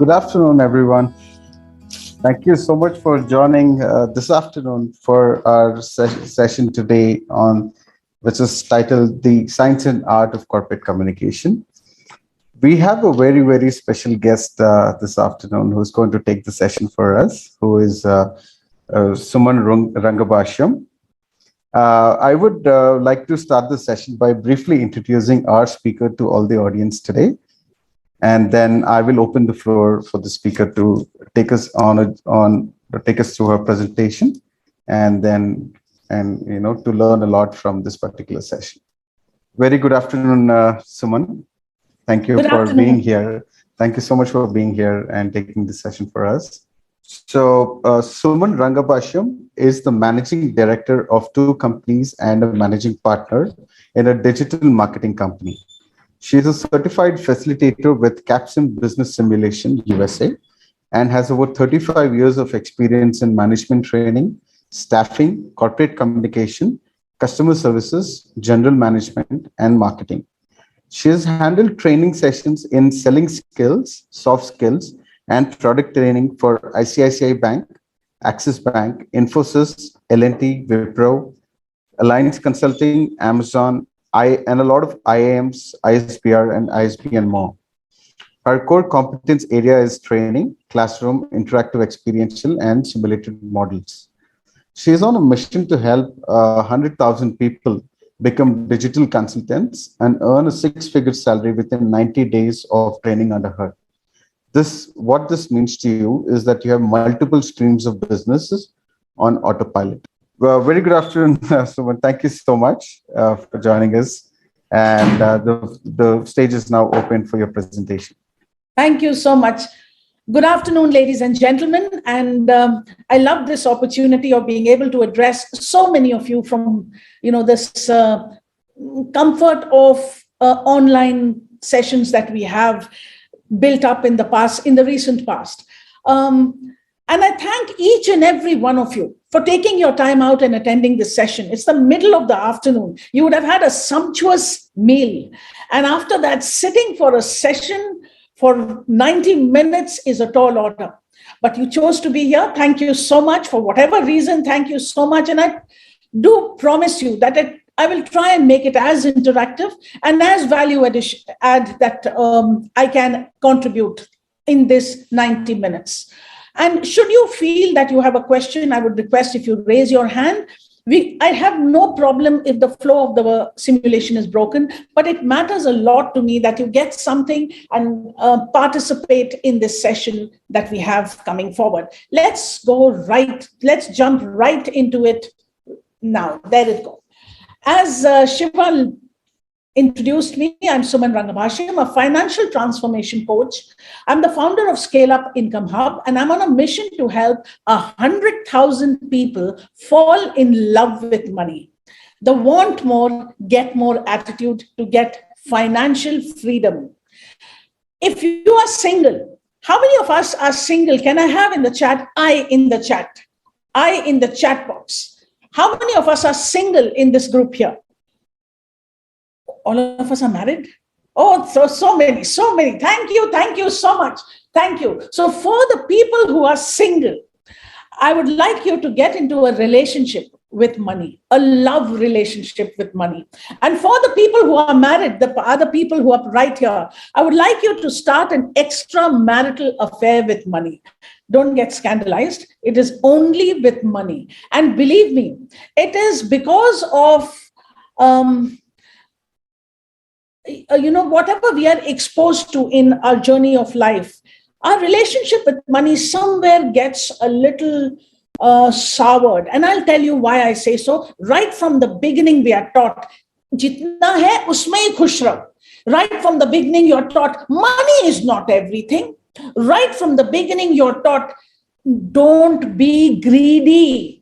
Good afternoon, everyone. Thank you so much for joining this afternoon for our session today on which is titled "The Science and Art of Corporate Communication." We have a very special guest this afternoon who's going to take the session for us, who is Suman Rangabashyam. I would like to start the session by briefly introducing our speaker to all the audience today. And then I will open the floor for the speaker to take us take us through her presentation, and to learn a lot from this particular session. Very good afternoon, Suman. Thank you Good for being afternoon. here. Thank you so much for being here and taking this session for us. So, Suman Rangabashyam is the managing director of two companies and a managing partner in a digital marketing company. She is a certified facilitator with Capsim Business Simulation, USA, and has over 35 years of experience in management training, staffing, corporate communication, customer services, general management, and marketing. She has handled training sessions in selling skills, soft skills, and product training for ICICI Bank, Axis Bank, Infosys, L&T, Wipro, Alliance Consulting, Amazon, and a lot of IAMs, ISPR, and ISP, and more. Her core competence area is training, classroom, interactive experiential, and simulated models. She is on a mission to help 100,000 people become digital consultants and earn a six-figure salary within 90 days of training under her. What this means to you is that you have multiple streams of businesses on autopilot. Well, very good afternoon, Suman. Thank you so much for joining us. And the stage is now open for your presentation. Thank you so much. Good afternoon, ladies and gentlemen. And I love this opportunity of being able to address so many of you from, this comfort of online sessions that we have built up in the recent past. And I thank each and every one of you for taking your time out and attending this session. It's the middle of the afternoon. You would have had a sumptuous meal. And after that, sitting for a session for 90 minutes is a tall order. But you chose to be here. Thank you so much. For whatever reason, thank you so much. And I do promise you that I will try and make it as interactive and as value add that I can contribute in this 90 minutes. And should you feel that you have a question, I would request if you raise your hand. I have no problem if the flow of the simulation is broken, but it matters a lot to me that you get something and participate in this session that we have coming forward. Let's jump right into it now. There it goes. As Shiva introduced me, I'm Suman Rangabashyam, a financial transformation coach. I'm the founder of Scale Up Income Hub, and I'm on a mission to help 100,000 people fall in love with money. The want more, get more attitude to get financial freedom. If you are single, how many of us are single? Can I have in the chat? I in the chat box. How many of us are single in this group here? All of us are married? Oh, so many. Thank you so much. Thank you. So for the people who are single, I would like you to get into a relationship with money, a love relationship with money. And for the people who are married, the other people who are right here, I would like you to start an extramarital affair with money. Don't get scandalized. It is only with money. And believe me, it is because of whatever we are exposed to in our journey of life, our relationship with money somewhere gets a little soured. And I'll tell you why I say so. Right from the beginning, we are taught, jitna hai, usme hi khush raho. Right from the beginning, you're taught money is not everything. Right from the beginning, you're taught, don't be greedy.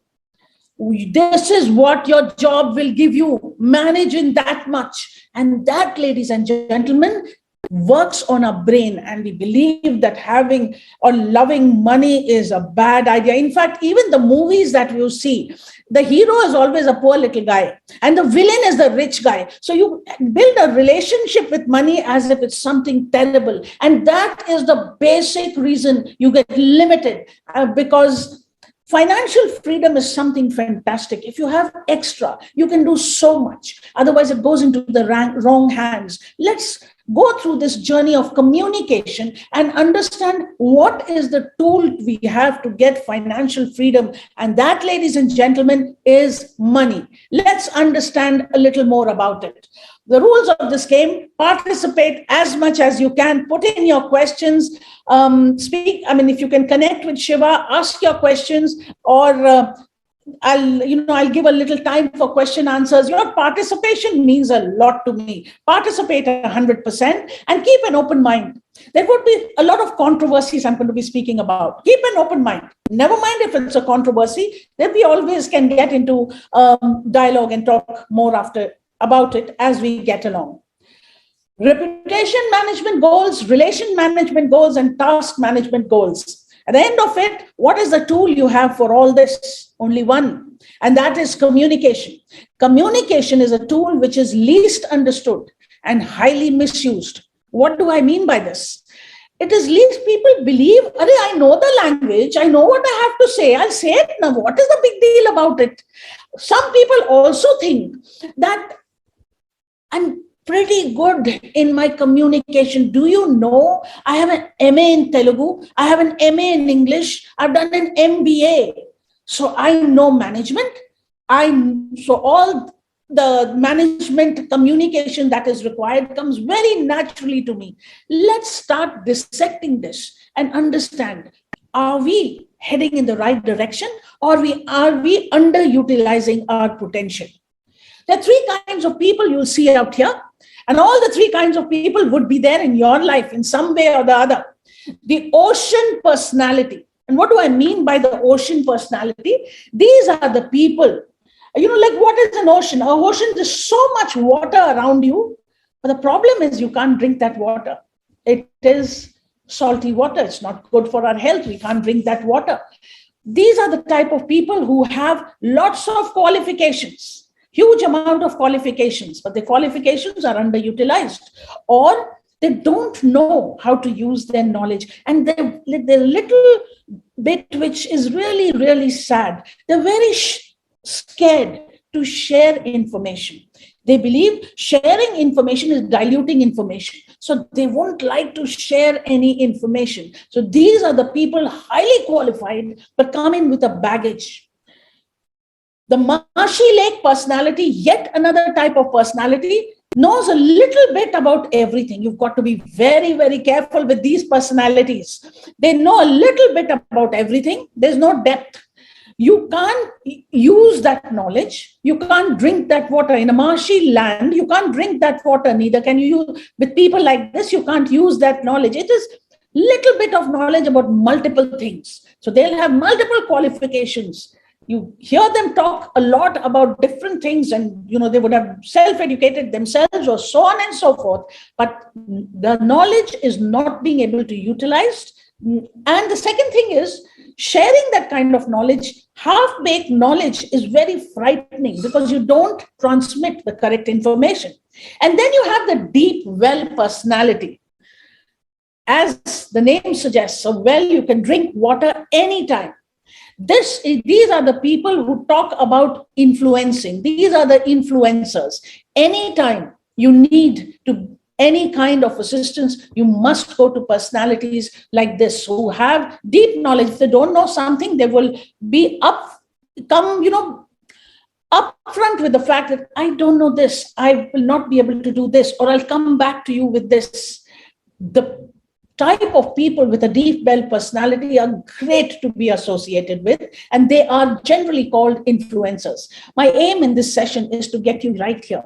This is what your job will give you. Manage in that much. And that, ladies and gentlemen, works on our brain, and we believe that having or loving money is a bad idea. In fact, even the movies that you see, the hero is always a poor little guy and the villain is the rich guy. So you build a relationship with money as if it's something terrible. And that is the basic reason you get limited, because financial freedom is something fantastic. If you have extra, you can do so much. Otherwise, it goes into the wrong hands. Let's go through this journey of communication and understand what is the tool we have to get financial freedom. And that, ladies and gentlemen, is money. Let's understand a little more about it. The rules of this game: participate as much as you can, put in your questions, speak. I mean, if you can connect with Shiva, ask your questions, or I'll give a little time for question answers. Your participation means a lot to me. Participate 100% and keep an open mind. There would be a lot of controversies I'm going to be speaking about. Keep an open mind. Never mind if it's a controversy, then we always can get into dialogue and talk more about it as we get along. Reputation management goals, relation management goals, and task management goals. At the end of it, what is the tool you have for all this? Only one, and that is communication. Communication is a tool which is least understood and highly misused. What do I mean by this? It is least people believe, I know the language, I know what I have to say, I'll say it now. What is the big deal about it? Some people also think that I'm pretty good in my communication. Do you know I have an MA in Telugu, I have an MA in English, I've done an MBA. So I know management. So all the management communication that is required comes very naturally to me. Let's start dissecting this and understand, are we heading in the right direction, or are we underutilizing our potential? There are three kinds of people you'll see out here, and all the three kinds of people would be there in your life in some way or the other. The ocean personality. And what do I mean by the ocean personality? These are the people, like what is an ocean? An ocean is so much water around you, but the problem is you can't drink that water. It is salty water. It's not good for our health. We can't drink that water. These are the type of people who have lots of qualifications, huge amount of qualifications, but the qualifications are underutilized, or they don't know how to use their knowledge. And they're little bit, which is really, really sad. They're very scared to share information. They believe sharing information is diluting information. So they won't like to share any information. So these are the people highly qualified, but come in with a baggage. The marshy lake personality, yet another type of personality, knows a little bit about everything. You've got to be very, very careful with these personalities. They know a little bit about everything. There's no depth. You can't use that knowledge. You can't drink that water. In a marshy land, you can't drink that water. Neither can you use, with people like this, you can't use that knowledge. It is little bit of knowledge about multiple things. So they'll have multiple qualifications. You hear them talk a lot about different things, and they would have self-educated themselves or so on and so forth, but the knowledge is not being able to utilize. And the second thing is, sharing that kind of knowledge, half-baked knowledge, is very frightening because you don't transmit the correct information. And then you have the deep well personality. As the name suggests, a well, you can drink water anytime. These are the people who talk about influencing. These are the influencers. Anytime you need any kind of assistance, you must go to personalities like this who have deep knowledge. If they don't know something, they will be upfront with the fact that I don't know this, I will not be able to do this, or I'll come back to you with this. The type of people with a deep well personality are great to be associated with, and they are generally called influencers. My aim in this session is to get you right here,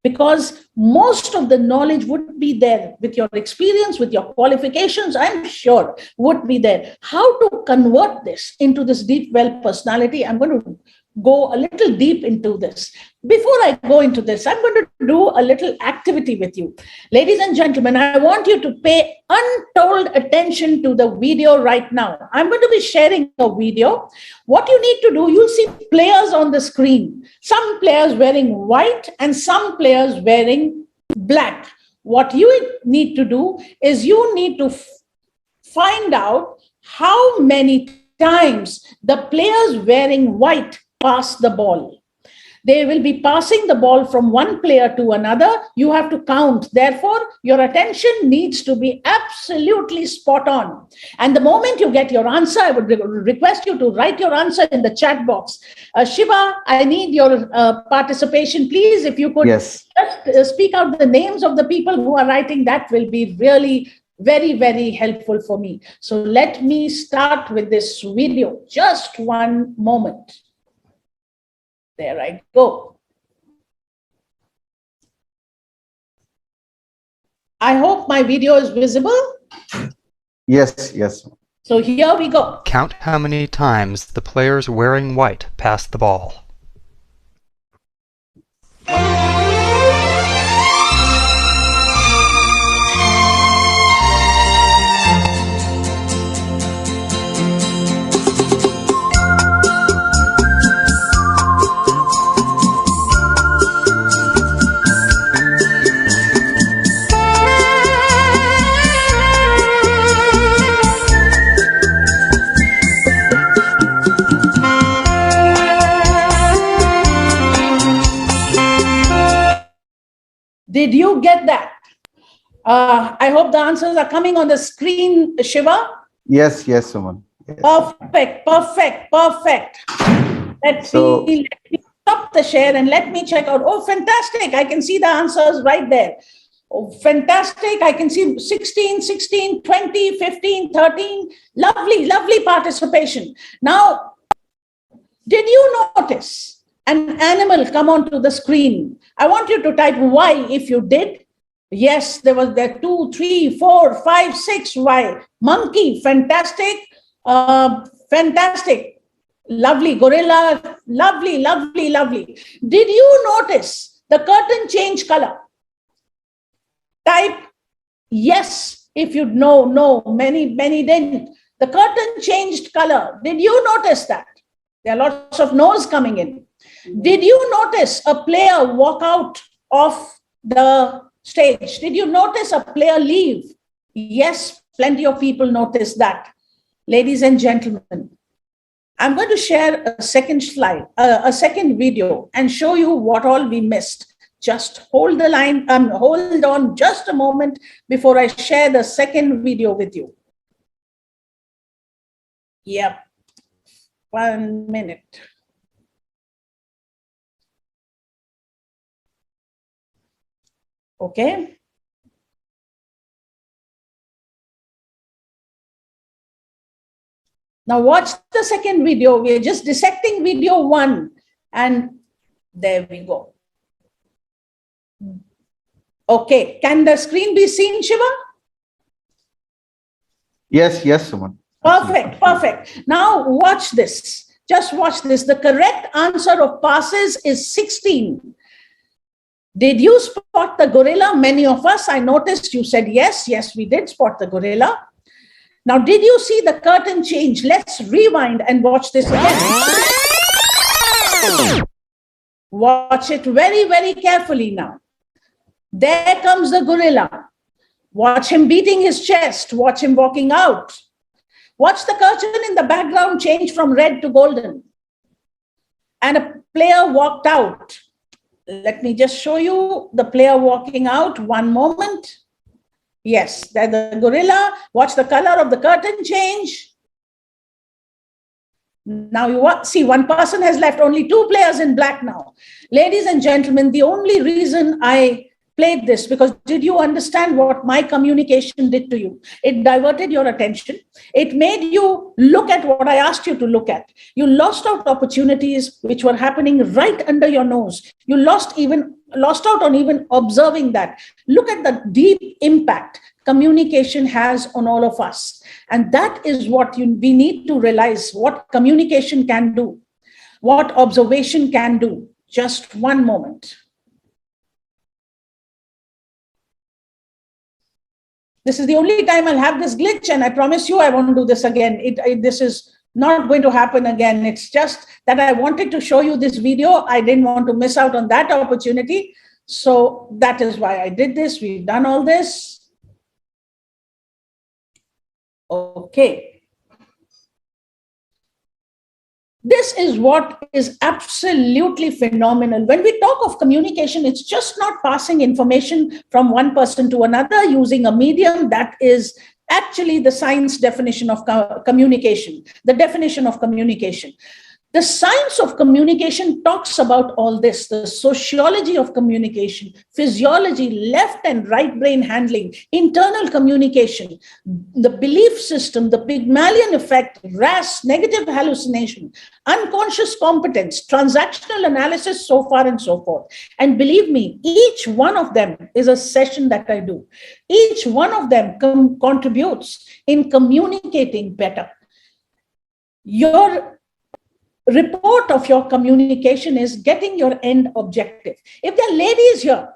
because most of the knowledge would be there with your experience, with your qualifications, I'm sure would be there. How to convert this into this deep well personality? I'm going to go a little deep into this. Before I go into this, I'm going to do a little activity with you. Ladies and gentlemen, I want you to pay untold attention to the video right now. I'm going to be sharing a video. What you need to do, you'll see players on the screen. Some players wearing white and some players wearing black. What you need to do is you need to find out how many times the players wearing white pass the ball. They will be passing the ball from one player to another. You have to count. Therefore, your attention needs to be absolutely spot on. And the moment you get your answer, I would request you to write your answer in the chat box. Shiva, I need your participation. Please, if you could Yes. just speak out the names of the people who are writing, that will be really very, very helpful for me. So let me start with this video. Just one moment. There I go. I hope my video is visible. Yes, yes. So here we go. Count how many times the players wearing white pass the ball. Did you get that? I hope the answers are coming on the screen, Shiva. Yes, yes, Suman. Yes. Perfect, perfect, perfect. Let me stop the share and let me check out. Oh, fantastic. I can see the answers right there. Oh, fantastic. I can see 16, 16, 20, 15, 13. Lovely, lovely participation. Now, did you notice an animal come onto the screen? I want you to type Y if you did. Yes, there was there 2, 3, 4, 5, 6 Y. Monkey, fantastic. Fantastic. Lovely. Gorilla, lovely, lovely, lovely. Did you notice the curtain change color? Type yes if you know. No, many didn't. The curtain changed color. Did you notice that? There are lots of no's coming in. Did you notice a player walk out of the stage? Did you notice a player leave? Yes, plenty of people noticed that. Ladies and gentlemen, I'm going to share a second slide, a second video, and show you what all we missed. Just hold the line, hold on just a moment before I share the second video with you. Yep, 1 minute. Okay. Now watch the second video. We're just dissecting video 1, and there we go. Okay, can the screen be seen, Shiva? Yes, yes, Suman. Perfect, perfect. Now watch this. Just watch this. The correct answer of passes is 16. Did you spot the gorilla? Many of us, I noticed you said yes. Yes, we did spot the gorilla. Now, did you see the curtain change? Let's rewind and watch this again. Watch it very, very carefully now. There comes the gorilla. Watch him beating his chest. Watch him walking out. Watch the curtain in the background change from red to golden. And a player walked out. Let me just show you the player walking out. 1 moment. Yes, there's the gorilla. Watch the color of the curtain change. Now you see 1 person has left, only 2 players in black now. Ladies and gentlemen, the only reason I played this, because did you understand what my communication did to you? It diverted your attention. It made you look at what I asked you to look at. You lost out opportunities which were happening right under your nose. You lost out on even observing that. Look at the deep impact communication has on all of us. And that is what we need to realize, what communication can do. what observation can do. Just one moment. This is the only time I'll have this glitch, and I promise you I won't do this again. This is not going to happen again. It's just that I wanted to show you this video. I didn't want to miss out on that opportunity. So that is why I did this. We've done all this. Okay. This is what is absolutely phenomenal. When we talk of communication, it's just not passing information from one person to another using a medium. That is actually the science definition of communication, the definition of communication. The science of communication talks about all this, the sociology of communication, physiology, left and right brain handling, internal communication, the belief system, the Pygmalion effect, RAS, negative hallucination, unconscious competence, transactional analysis, so far and so forth. And believe me, each one of them is a session that I do. Each one of them contributes in communicating better. Your report of your communication is getting your end objective. If there are ladies here,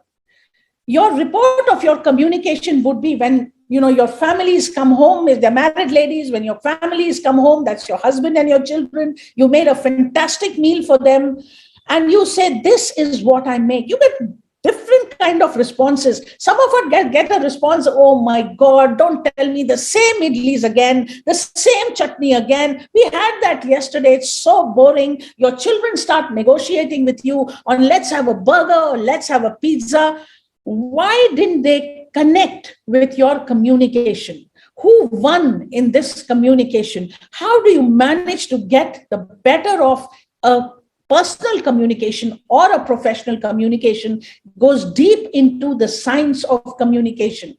your report of your communication would be when your families come home. If they're married ladies, when your families come home, that's your husband and your children, you made a fantastic meal for them, and you say, this is what I make. You get different kind of responses. Some of us get a response, oh my God, don't tell me the same idlis again, the same chutney again. We had that yesterday. It's so boring. Your children start negotiating with you on let's have a burger or let's have a pizza. Why didn't they connect with your communication? Who won in this communication? How do you manage to get the better of a personal communication or a professional communication? Goes deep into the science of communication.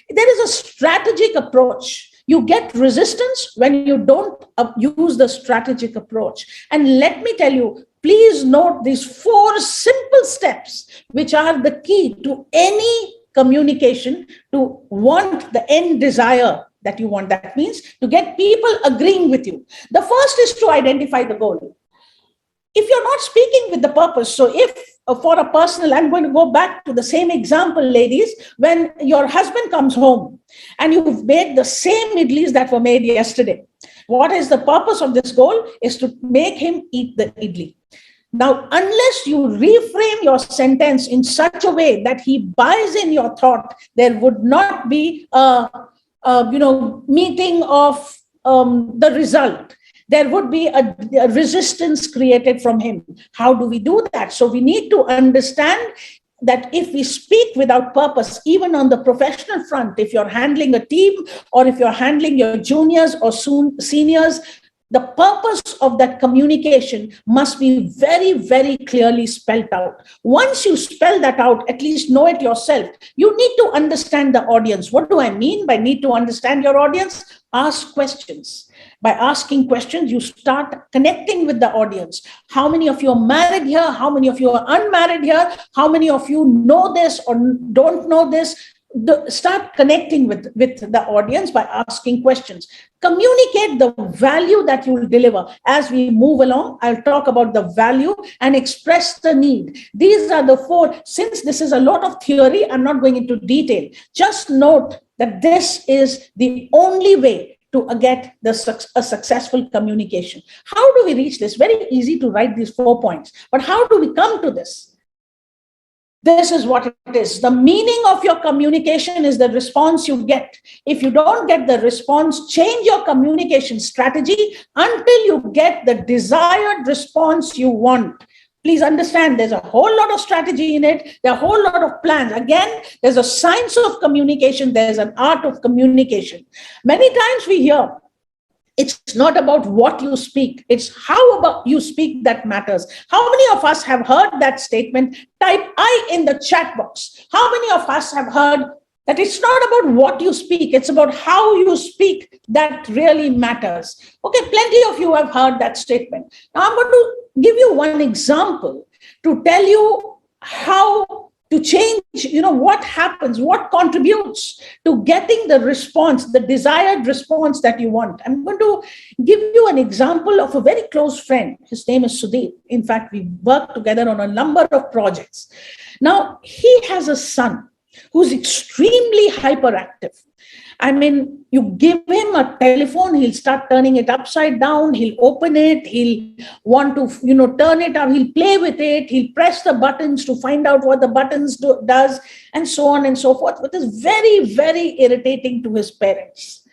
There is a strategic approach. You get resistance when you don't use the strategic approach. And let me tell you, please note these 4 simple steps, which are the key to any communication to want the end desire that you want. That means to get people agreeing with you. The first is to identify the goal. If you're not speaking with the purpose, so if for a personal, I'm going to go back to the same example, ladies, when your husband comes home and you've made the same idlis that were made yesterday, what is the purpose of this goal? Is to make him eat the idli. Now, unless you reframe your sentence in such a way that he buys in your thought, there would not be a meeting of the result. There would be a resistance created from him. How do we do that? So we need to understand that if we speak without purpose, even on the professional front, if you're handling a team or if you're handling your juniors or seniors, the purpose of that communication must be very, very clearly spelled out. Once you spell that out, at least know it yourself. You need to understand the audience. What do I mean by need to understand your audience? Ask questions. By asking questions, you start connecting with the audience. How many of you are married here? How many of you are unmarried here? How many of you know this or don't know this? Start connecting with the audience by asking questions. Communicate the value that you will deliver. As we move along, I'll talk about the value and express the need. These are the 4. Since this is a lot of theory, I'm not going into detail. Just note that this is the only way to get a successful communication. How do we reach this? Very easy to write these 4 points. But how do we come to this? This is what it is. The meaning of your communication is the response you get. If you don't get the response, change your communication strategy until you get the desired response you want. Please understand, there's a whole lot of strategy in it. There are a whole lot of plans. Again, there's a science of communication. There's an art of communication. Many times we hear, it's not about what you speak. It's how about you speak that matters. How many of us have heard that statement? Type I in the chat box. How many of us have heard that it's not about what you speak, it's about how you speak that really matters? Okay, plenty of you have heard that statement. Now I'm going to give you one example to tell you how to change, what happens, what contributes to getting the response, the desired response that you want. I'm going to give you an example of a very close friend. His name is Sudhir. In fact, we worked together on a number of projects. Now, he has a son who's extremely hyperactive. I mean, you give him a telephone, he'll start turning it upside down, he'll open it, he'll want to, turn it up, he'll play with it, he'll press the buttons to find out what the buttons does, and so on and so forth, which is very, very irritating to his parents.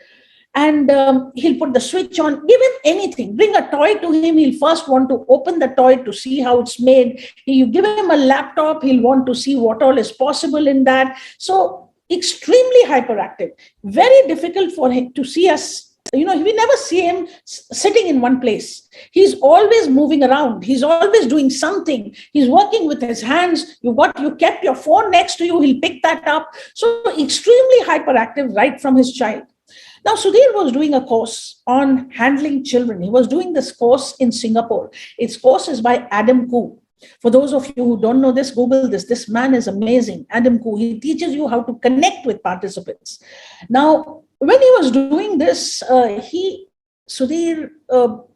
And he'll put the switch on, give him anything, bring a toy to him, he'll first want to open the toy to see how it's made. You give him a laptop, he'll want to see what all is possible in that. So extremely hyperactive, very difficult for him to see us. We never see him sitting in one place. He's always moving around. He's always doing something. He's working with his hands. You kept your phone next to you. He'll pick that up. So extremely hyperactive right from his child. Now, Sudhir was doing a course on handling children. He was doing this course in Singapore. Its course is by Adam Koo. For those of you who don't know this, Google this. This man is amazing, Adam Koo. He teaches you how to connect with participants. Now, when he was doing this, Sudhir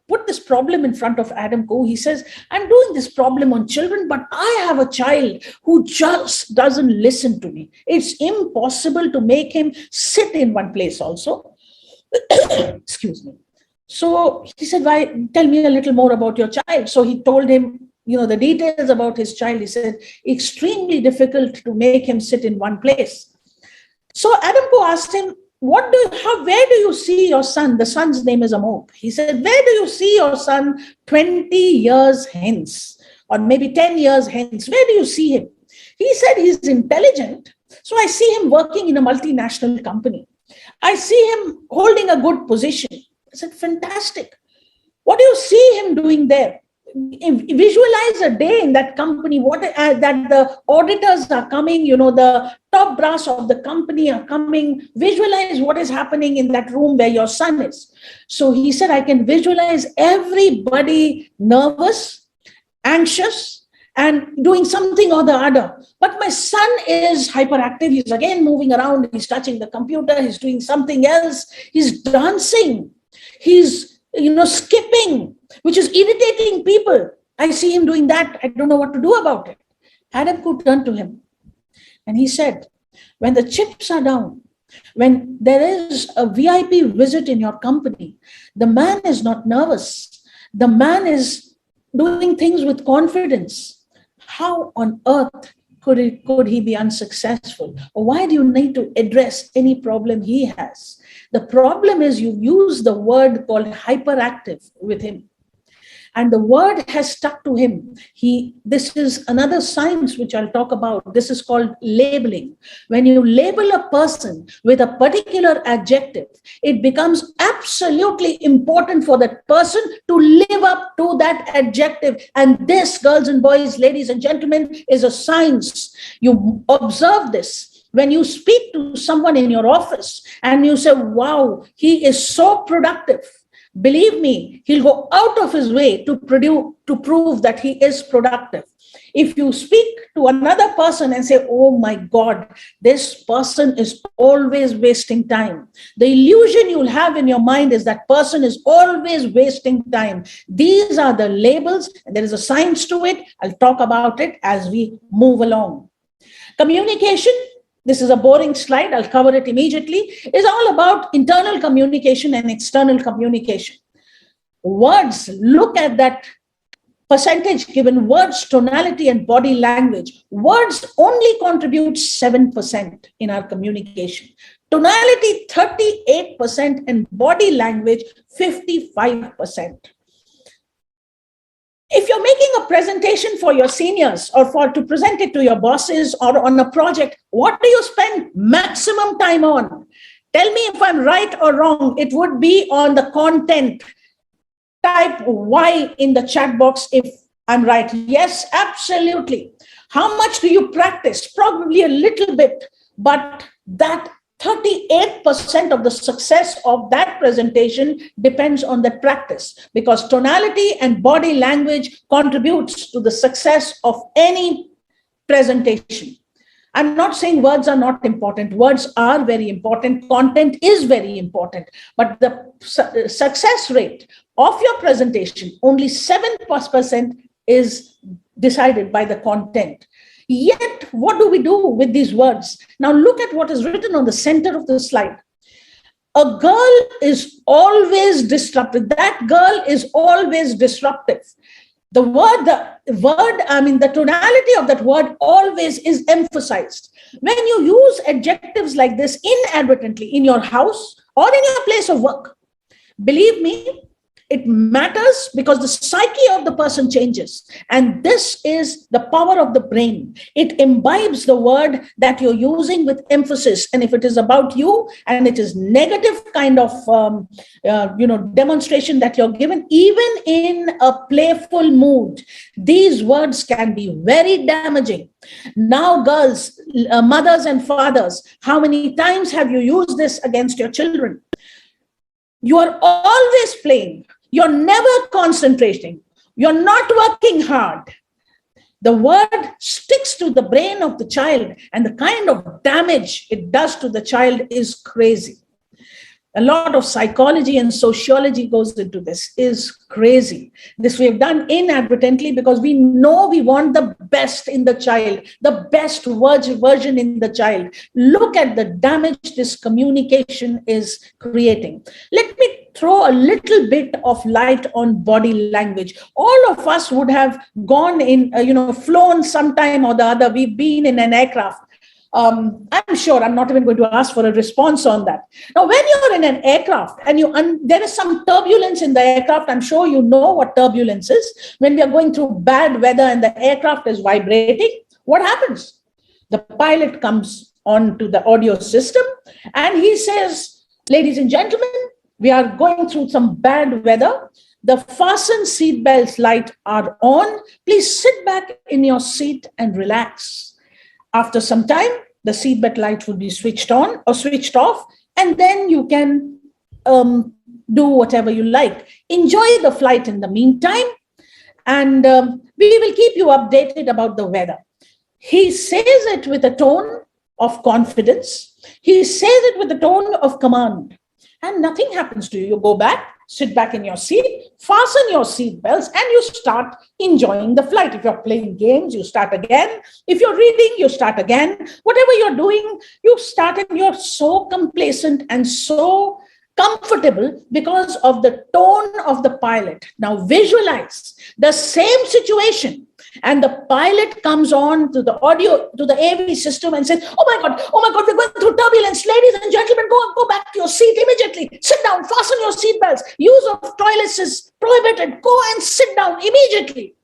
put this problem in front of Adam Koo. He says, I'm doing this problem on children, but I have a child who just doesn't listen to me. It's impossible to make him sit in one place also. Excuse me. So he said, why? Tell me a little more about your child. So he told him, the details about his child. He said, extremely difficult to make him sit in one place. So Adam Koo asked him, where do you see your son? The son's name is Amok. He said, where do you see your son 20 years hence? Or maybe 10 years hence? Where do you see him? He said, he's intelligent. So I see him working in a multinational company. I see him holding a good position. I said, fantastic. What do you see him doing there? Visualize a day in that company, that the auditors are coming, the top brass of the company are coming. Visualize what is happening in that room where your son is. So he said, I can visualize everybody nervous, anxious, and doing something or the other. But my son is hyperactive. He's again moving around. He's touching the computer. He's doing something else. He's dancing. He's skipping, which is irritating people. I see him doing that. I don't know what to do about it. Adam Koo turned to him and he said, when the chips are down, when there is a VIP visit in your company, the man is not nervous. The man is doing things with confidence. How on earth could he be unsuccessful? Or why do you need to address any problem he has? The problem is you use the word called hyperactive with him. And the word has stuck to him. This is another science which I'll talk about. This is called labeling. When you label a person with a particular adjective, it becomes absolutely important for that person to live up to that adjective. And this, girls and boys, ladies and gentlemen, is a science. You observe this. When you speak to someone in your office and you say, wow, he is so productive. Believe me, he'll go out of his way to prove that he is productive. If you speak to another person and say, oh my God, this person is always wasting time, the illusion you'll have in your mind is that person is always wasting time. These are the labels, and there is a science to it. I'll talk about it as we move along. Communication. This is a boring slide. I'll cover it immediately. It's all about internal communication and external communication. Words, look at that percentage given, words, tonality, and body language. Words only contribute 7% in our communication. Tonality, 38%, and body language, 55%. If you're making a presentation for your seniors or to present it to your bosses or on a project, what do you spend maximum time on? Tell me if I'm right or wrong. It would be on the content. Type Y in the chat box if I'm right. Yes, absolutely. How much do you practice? Probably a little bit, but that 38% of the success of that presentation depends on that practice, because tonality and body language contributes to the success of any presentation. I'm not saying words are not important. Words are very important. Content is very important. But the success rate of your presentation, only 7% is decided by the content. Yet, what do we do with these words? Now, look at what is written on the center of the slide. A girl is always disruptive. That girl is always disruptive. The tonality of that word always is emphasized. When you use adjectives like this inadvertently in your house or in your place of work, believe me, it matters because the psyche of the person changes. And this is the power of the brain. It imbibes the word that you're using with emphasis. And if it is about you and it is negative kind of demonstration that you're given, even in a playful mood, these words can be very damaging. Now, girls, mothers and fathers, how many times have you used this against your children? You are always playing. You're never concentrating. You're not working hard. The word sticks to the brain of the child, and the kind of damage it does to the child is crazy. A lot of psychology and sociology goes into this, is crazy. This we have done inadvertently because we know we want the best in the child, the best version in the child. Look at the damage this communication is creating. Let me throw a little bit of light on body language. All of us would have gone in, flown sometime or the other. We've been in an aircraft. I'm sure I'm not even going to ask for a response on that. Now, when you're in an aircraft and there is some turbulence in the aircraft, I'm sure you know what turbulence is. When we are going through bad weather and the aircraft is vibrating, what happens? The pilot comes on to the audio system and he says, ladies and gentlemen, we are going through some bad weather. The fasten seatbelts light are on. Please sit back in your seat and relax. After some time, the seatbelt light will be switched on or switched off, and then you can do whatever you like. Enjoy the flight in the meantime, and we will keep you updated about the weather. He says it with a tone of confidence. He says it with a tone of command, and nothing happens to you. You go back, sit back in your seat, fasten your seat belts, and you start enjoying the flight. If you're playing games, you start again. If you're reading, you start again. Whatever you're doing, you start, and you're so complacent and so comfortable because of the tone of the pilot. Now visualize the same situation, and the pilot comes on to the audio, to the AV system and says, oh my God, we're going through turbulence. Ladies and gentlemen, go back to your seat immediately. Sit down, fasten your seatbelts. Use of toilets is prohibited. Go and sit down immediately.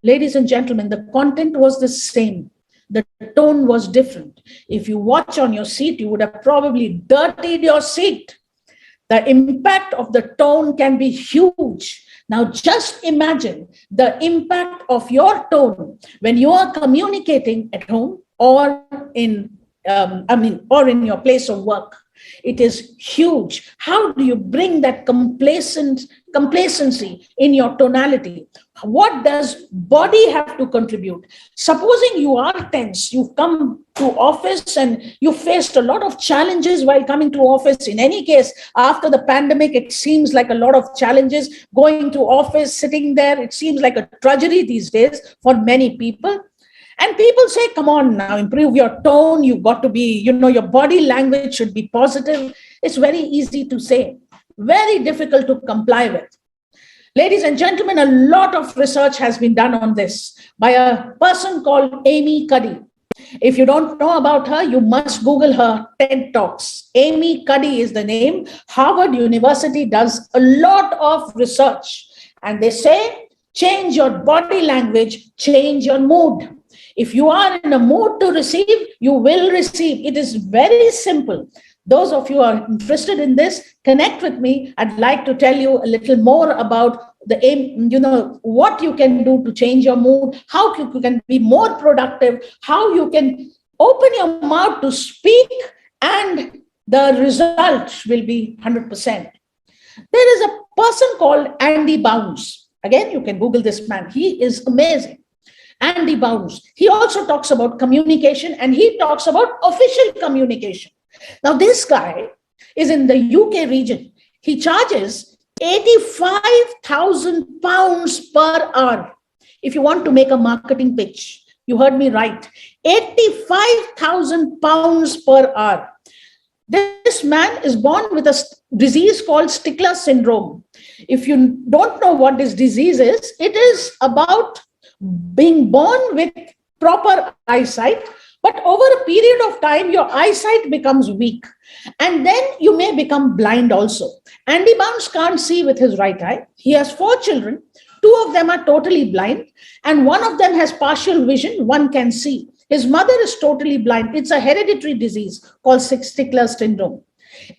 Ladies and gentlemen, the content was the same. The tone was different. If you watch on your seat, you would have probably dirtied your seat. The impact of the tone can be huge. Now, just imagine the impact of your tone when you are communicating at home or in your place of work. It is huge. How do you bring that complacency in your tonality? What does body have to contribute? Supposing you are tense, you've come to office and you faced a lot of challenges while coming to office. In any case, after the pandemic, it seems like a lot of challenges. Going to office, sitting there, it seems like a tragedy these days for many people. And people say, come on now, improve your tone. You've got to be, your body language should be positive. It's very easy to say, very difficult to comply with. Ladies and gentlemen, a lot of research has been done on this by a person called Amy Cuddy. If you don't know about her, you must Google her TED Talks. Amy Cuddy is the name. Harvard University does a lot of research. And they say, change your body language, change your mood. If you are in a mood to receive, you will receive. It is very simple. Those of you who are interested in this, connect with me. I'd like to tell you a little more about the aim, what you can do to change your mood, how you can be more productive, how you can open your mouth to speak, and the result will be 100%. There is a person called Andy Bounds. Again, you can Google this man. He is amazing. Andy Bounds, he also talks about communication, and he talks about official communication. Now, this guy is in the UK region. He charges £85,000 per hour if you want to make a marketing pitch. You heard me right. £85,000 per hour. This man is born with a disease called Stickler syndrome. If you don't know what this disease is, it is about being born with proper eyesight, but over a period of time, your eyesight becomes weak. And then you may become blind also. Andy Bounds can't see with his right eye. He has 4 children. 2 of them are totally blind, and 1 of them has partial vision. 1 can see. His mother is totally blind. It's a hereditary disease called Stickler syndrome.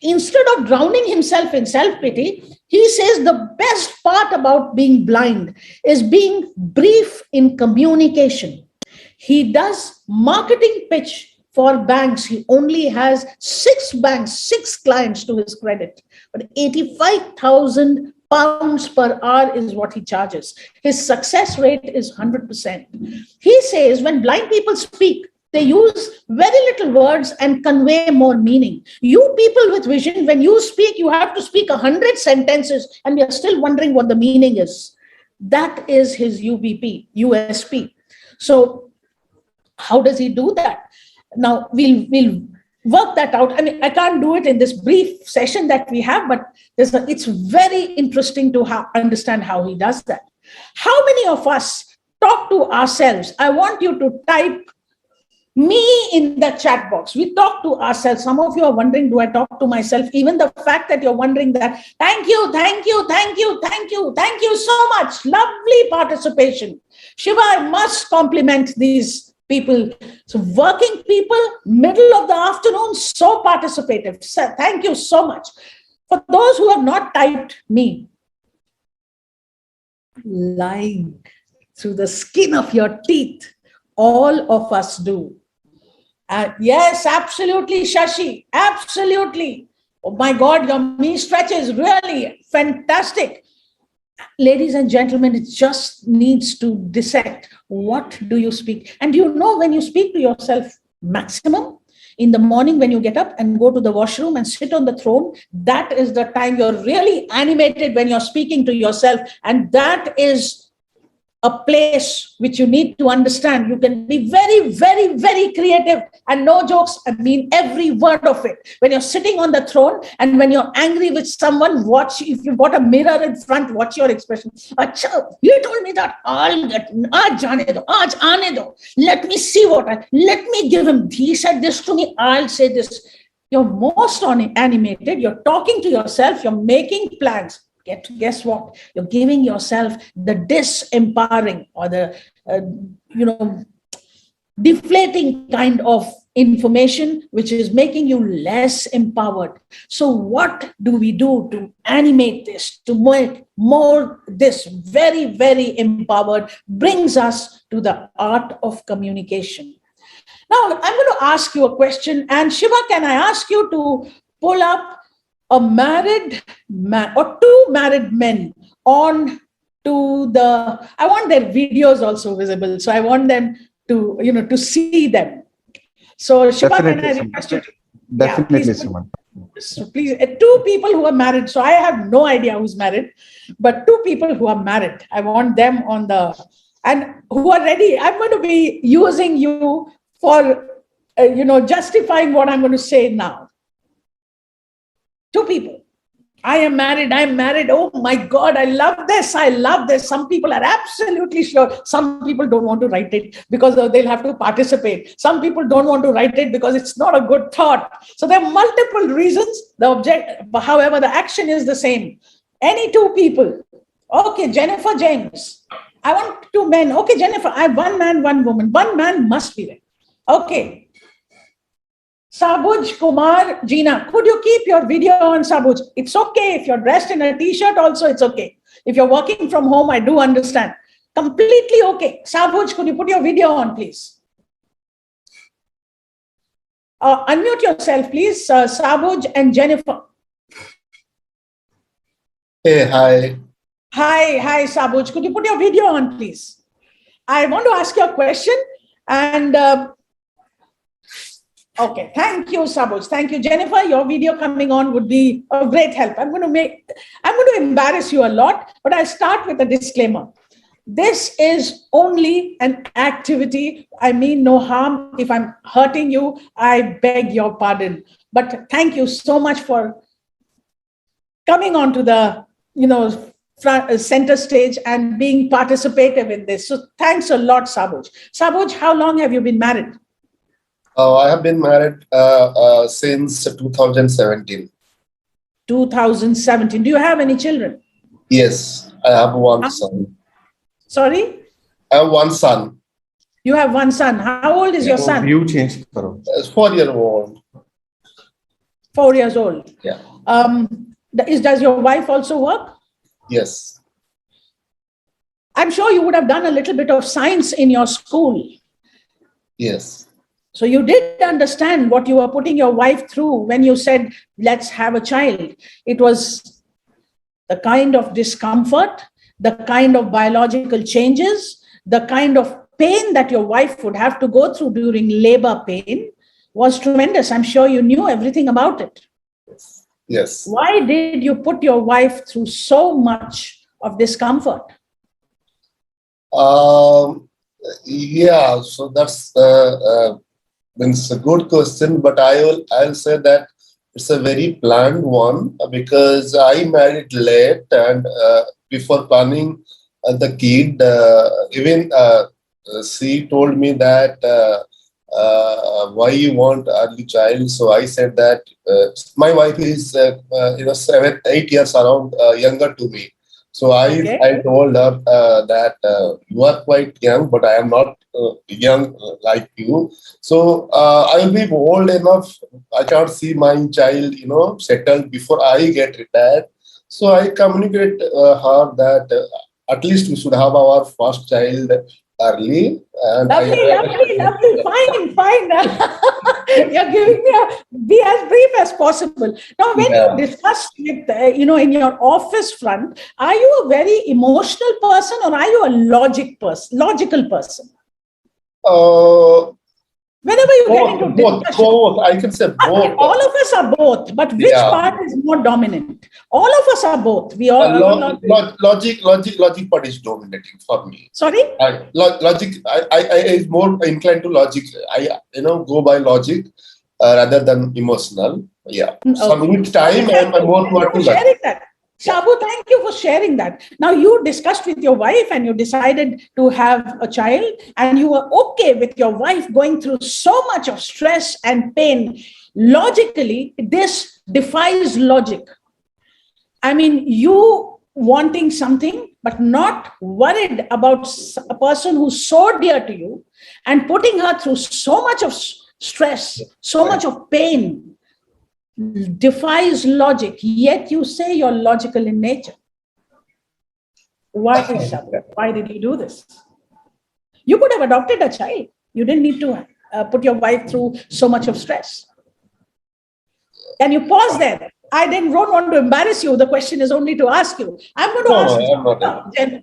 Instead of drowning himself in self-pity, he says the best part about being blind is being brief in communication. He does marketing pitch for banks. He only has 6 banks, 6 clients to his credit, but £85,000 per hour is what he charges. His success rate is 100%. He says when blind people speak, they use very little words and convey more meaning. You people with vision, when you speak, you have to speak 100 sentences and you're still wondering what the meaning is. That is his USP. So how does he do that? Now, we'll work that out. I mean, I can't do it in this brief session that we have, but it's very interesting to understand how he does that. How many of us talk to ourselves? I want you to type me in the chat box. We talk to ourselves. Some of you are wondering, do I talk to myself? Even the fact that you're wondering that, thank you so much. Lovely participation. Shiva, I must compliment these people. So working people, middle of the afternoon, so participative. So thank you so much. For those who have not typed me, lying through the skin of your teeth, all of us do. Yes, absolutely, Shashi, absolutely. Oh my God, your knee stretches, really fantastic. Ladies and gentlemen, it just needs to dissect. What do you speak? And you know, when you speak to yourself maximum, in the morning when you get up and go to the washroom and sit on the throne, that is the time you're really animated, when you're speaking to yourself. And that is a place which you need to understand. You can be very, very, very creative, and no jokes, I mean every word of it. When you're sitting on the throne and when you're angry with someone, watch, if you've got a mirror in front, watch your expression. Achha, you told me that, I'll get, let me see let me give him, he said this to me, I'll say this. You're most animated, you're talking to yourself, you're making plans. Guess what? You're giving yourself the disempowering or the, deflating kind of information, which is making you less empowered. So what do we do to animate this, to make more this very, very empowered, brings us to the art of communication. Now, I'm going to ask you a question, and Shiva, can I ask you to pull up a married man or 2 married men on to the, I want their videos also visible. So I want them to, to see them. So Shiva, can I request you? Definitely, Suman. So please, 2 people who are married. So I have no idea who's married, but 2 people who are married. I want them on the, and who are ready. I'm going to be using you for, justifying what I'm going to say now. 2 people. I am married. Oh my God, I love this. Some people are absolutely sure. Some people don't want to write it because they'll have to participate. Some people don't want to write it because it's not a good thought. So there are multiple reasons. However, the action is the same. Any 2 people. Okay, Jennifer James. I want 2 men. Okay, Jennifer, I have 1 man, 1 woman. 1 man must be there. Okay. Sabuj Kumar Jeena, could you keep your video on, Sabuj? It's okay. If you're dressed in a t-shirt also, it's okay. If you're working from home, I do understand. Completely okay. Sabuj, could you put your video on, please? Unmute yourself, please. Sabuj and Jennifer. Hey, hi. Hi, Sabuj. Could you put your video on, please? I want to ask you a question. And okay, thank you, Saboj. Thank you, Jennifer. Your video coming on would be of great help. I'm going to embarrass you a lot, but I'll start with a disclaimer. This is only an activity. I mean no harm. If I'm hurting you, I beg your pardon. But thank you so much for coming on to the, front, center stage and being participative in this. So thanks a lot, Saboj. Saboj, how long have you been married? I have been married since 2017. 2017. Do you have any children? Yes, I have one son. Sorry? I have one son. You have one son. How old is your son? You changed. 4-year-old. 4 years old. Yeah. Does your wife also work? Yes. I'm sure you would have done a little bit of science in your school. Yes. So you did understand what you were putting your wife through when you said, let's have a child. It was the kind of discomfort, the kind of biological changes, the kind of pain that your wife would have to go through during labor pain was tremendous. I'm sure you knew everything about it. Yes. Why did you put your wife through so much of discomfort? Yeah, so that's it's a good question, but I'll say that it's a very planned one because I married late and before planning the kid, even she told me that why you want early child. So I said that my wife is 7-8 years around younger to me. So I told her that you are quite young, but I am not young like you. So I will be old enough. I can't see my child, settled before I get retired. So I communicate her that at least we should have our first child early. And lovely. Fine. You're giving me be as brief as possible. Now, when you discuss with, in your office front, are you a very emotional person or are you a logical person? Whenever you get into both, I can say both. All of us are both, but which part is more dominant? All of us are both. We all logic part is dominating for me. Sorry? Logic. I is more inclined to logic. I go by logic rather than emotional. Yeah. Some need time and more to sharing that. Shabu, thank you for sharing that. Now, you discussed with your wife and you decided to have a child and you were okay with your wife going through so much of stress and pain. Logically, this defies logic. I mean, you wanting something, but not worried about a person who's so dear to you and putting her through so much of stress, so much of pain, defies logic, yet you say you're logical in nature. Why, Shabu? Why did you do this? You could have adopted a child. You didn't need to put your wife through so much of stress. Can you pause there? I don't want to embarrass you. The question is only to ask you. I'm going to ask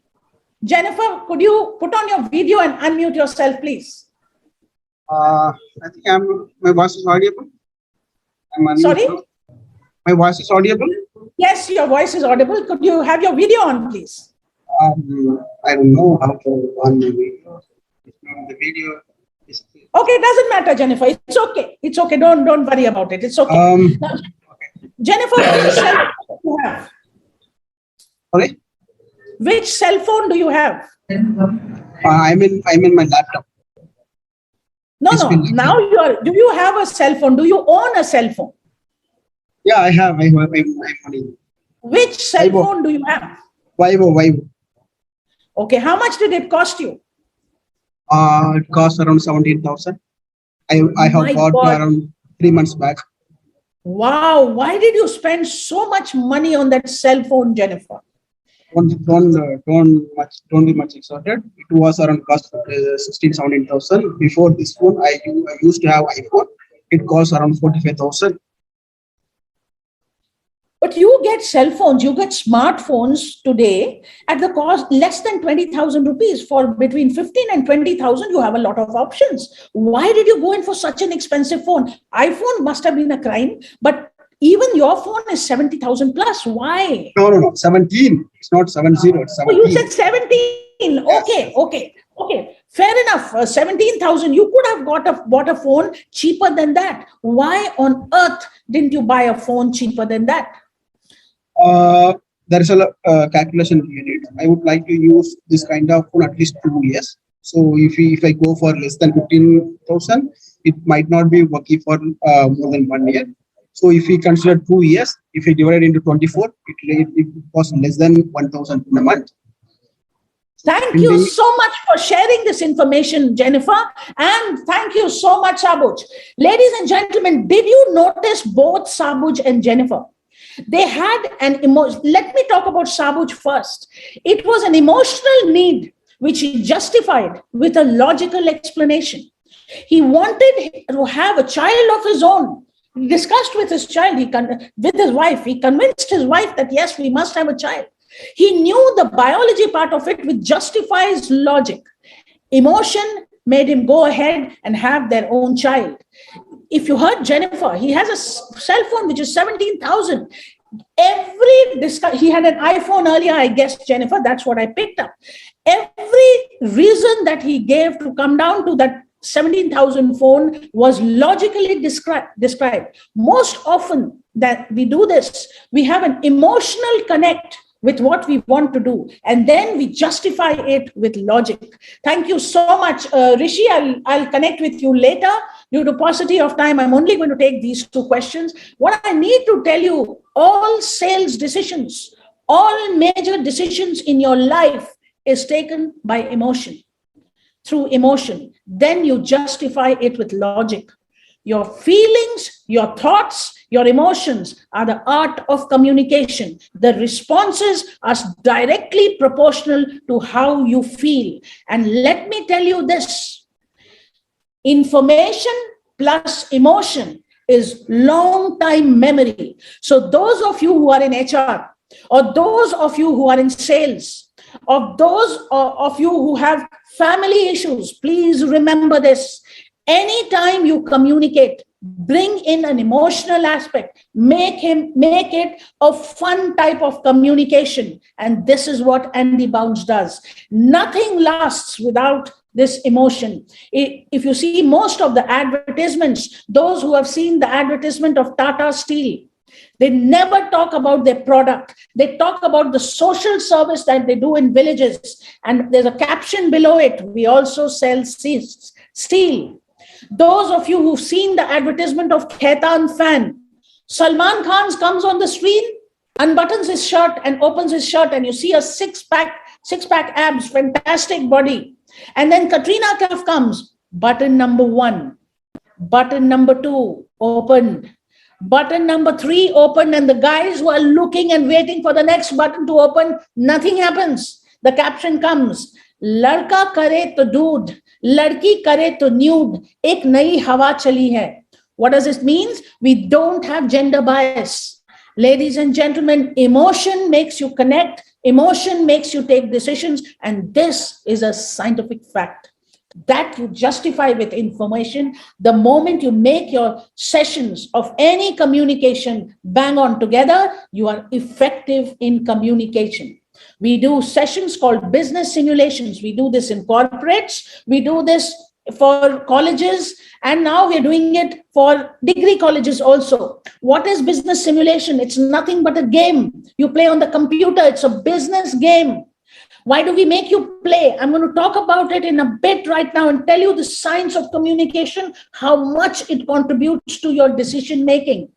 Jennifer, could you put on your video and unmute yourself, please? I think my voice is audible. Sorry? My voice is audible? Yes, your voice is audible. Could you have your video on, please? I don't know how to on the video. The video is... Okay, it doesn't matter, Jennifer. It's okay. It's okay. Don't worry about it. It's okay. Now, Jennifer, which cell phone do you have? Sorry? Which cell phone do you have? I'm in my laptop. No. Now do you have a cell phone? Do you own a cell phone? Yeah, I have. I'm money. Which cell phone do you have? Vivo. Okay, how much did it cost you? It cost around 17,000. I have bought around 3 months back. Wow, why did you spend so much money on that cell phone, Jennifer? Don't be much excited. It was around cost 16,000-17,000. Before this phone, I used to have iPhone. It cost around 45,000. But you get cell phones, you get smartphones today at the cost less than 20,000 rupees. For between 15 and 20,000, you have a lot of options. Why did you go in for such an expensive phone? iPhone must have been a crime, but even your phone is 70,000 plus. Why? No. 17. It's not 70. It's Oh, you 17. said 17. Yes. Okay. Fair enough. 17,000. You could have bought a phone cheaper than that. Why on earth didn't you buy a phone cheaper than that? There is a calculation behind it. I would like to use this kind of phone at least 2 years. So if I go for less than 15,000, it might not be working for more than 1 year. So if we consider 2 years, if we divide it into 24, it costs less than 1,000 in a month. Thank you so much for sharing this information, Jennifer. And thank you so much, Sabuj. Ladies and gentlemen, did you notice both Sabuj and Jennifer? They had an emotion. Let me talk about Sabuj first. It was an emotional need which he justified with a logical explanation. He wanted to have a child of his own. He discussed with his child, with his wife. He convinced his wife that, yes, we must have a child. He knew the biology part of it, which justifies logic. Emotion made him go ahead and have their own child. If you heard Jennifer, he has a cell phone which is 17,000. He had an iPhone earlier, I guess, Jennifer, that's what I picked up. Every reason that he gave to come down to that 17,000 phone was logically described. Most often that we do this, we have an emotional connect with what we want to do, and then we justify it with logic. Thank you so much, Rishi. I'll connect with you later. Due to paucity of time, I'm only going to take these two questions. What I need to tell you, all sales decisions, all major decisions in your life is taken by emotion. Through emotion, then you justify it with logic. Your feelings, your thoughts, your emotions are the art of communication. The responses are directly proportional to how you feel. And let me tell you this, information plus emotion is long-time memory. So those of you who are in HR, or those of you who are in sales, or those of you who have family issues, please remember this. Anytime you communicate, bring in an emotional aspect, make it a fun type of communication. And this is what Andy Bounce does. Nothing lasts without this emotion. If you see most of the advertisements, those who have seen the advertisement of Tata Steel, they never talk about their product. They talk about the social service that they do in villages. And there's a caption below it, we also sell steel. Those of you who've seen the advertisement of Khaitan fan, Salman Khan comes on the screen, unbuttons his shirt and opens his shirt, and you see a six-pack abs, fantastic body. And then Katrina Kaif comes, button number 1, button number 2, opened. Button number 3 opened, and the guys who are looking and waiting for the next button to open, nothing happens. The caption comes, Ladka kare to dude, ladki kare to nude, ek nayi hawa chali hai. What does this mean? We don't have gender bias. Ladies and gentlemen, emotion makes you connect, emotion makes you take decisions, and this is a scientific fact that you justify with information. The moment you make your sessions of any communication bang on together, you are effective in communication. We do sessions called business simulations. We do this in corporates. We do this for colleges. And now we're doing it for degree colleges also. What is business simulation? It's nothing but a game. You play on the computer. It's a business game. Why do we make you play? I'm going to talk about it in a bit right now and tell you the science of communication, how much it contributes to your decision making.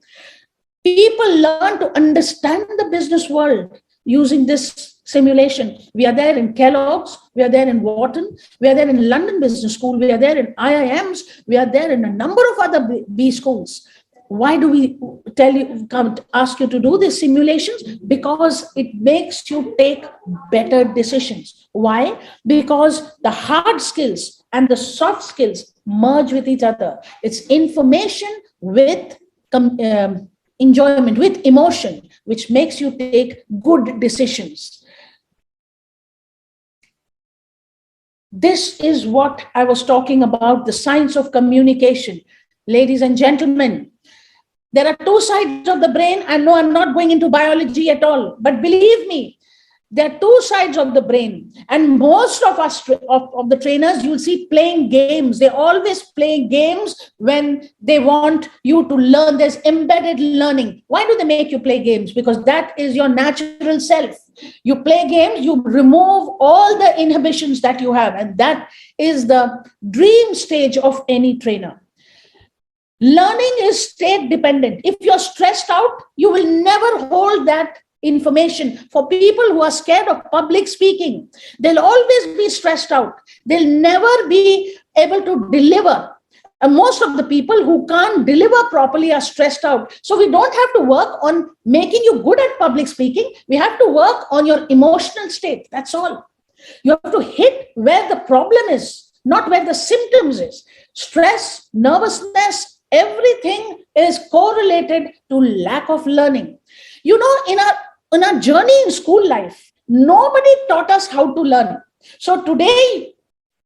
People learn to understand the business world using this simulation. We are there in Kellogg's, we are there in Wharton, we are there in London Business School, we are there in IIMs, we are there in a number of other B schools. Why do we ask you to do these simulations? Because it makes you take better decisions. Why? Because the hard skills and the soft skills merge with each other. It's information with enjoyment, with emotion, which makes you take good decisions. This is what I was talking about, the science of communication. Ladies and gentlemen, there are two sides of the brain. I know I'm not going into biology at all, but believe me, there are two sides of the brain. And most of us, of the trainers, you'll see playing games. They always play games when they want you to learn. There's embedded learning. Why do they make you play games? Because that is your natural self. You play games, you remove all the inhibitions that you have. And that is the dream stage of any trainer. Learning is state dependent. If you're stressed out, you will never hold that information. For people who are scared of public speaking, they'll always be stressed out. They'll never be able to deliver. And most of the people who can't deliver properly are stressed out. So we don't have to work on making you good at public speaking. We have to work on your emotional state. That's all. You have to hit where the problem is, not where the symptoms is. Stress, nervousness, everything is correlated to lack of learning. You know, in our journey in school life, nobody taught us how to learn. So today,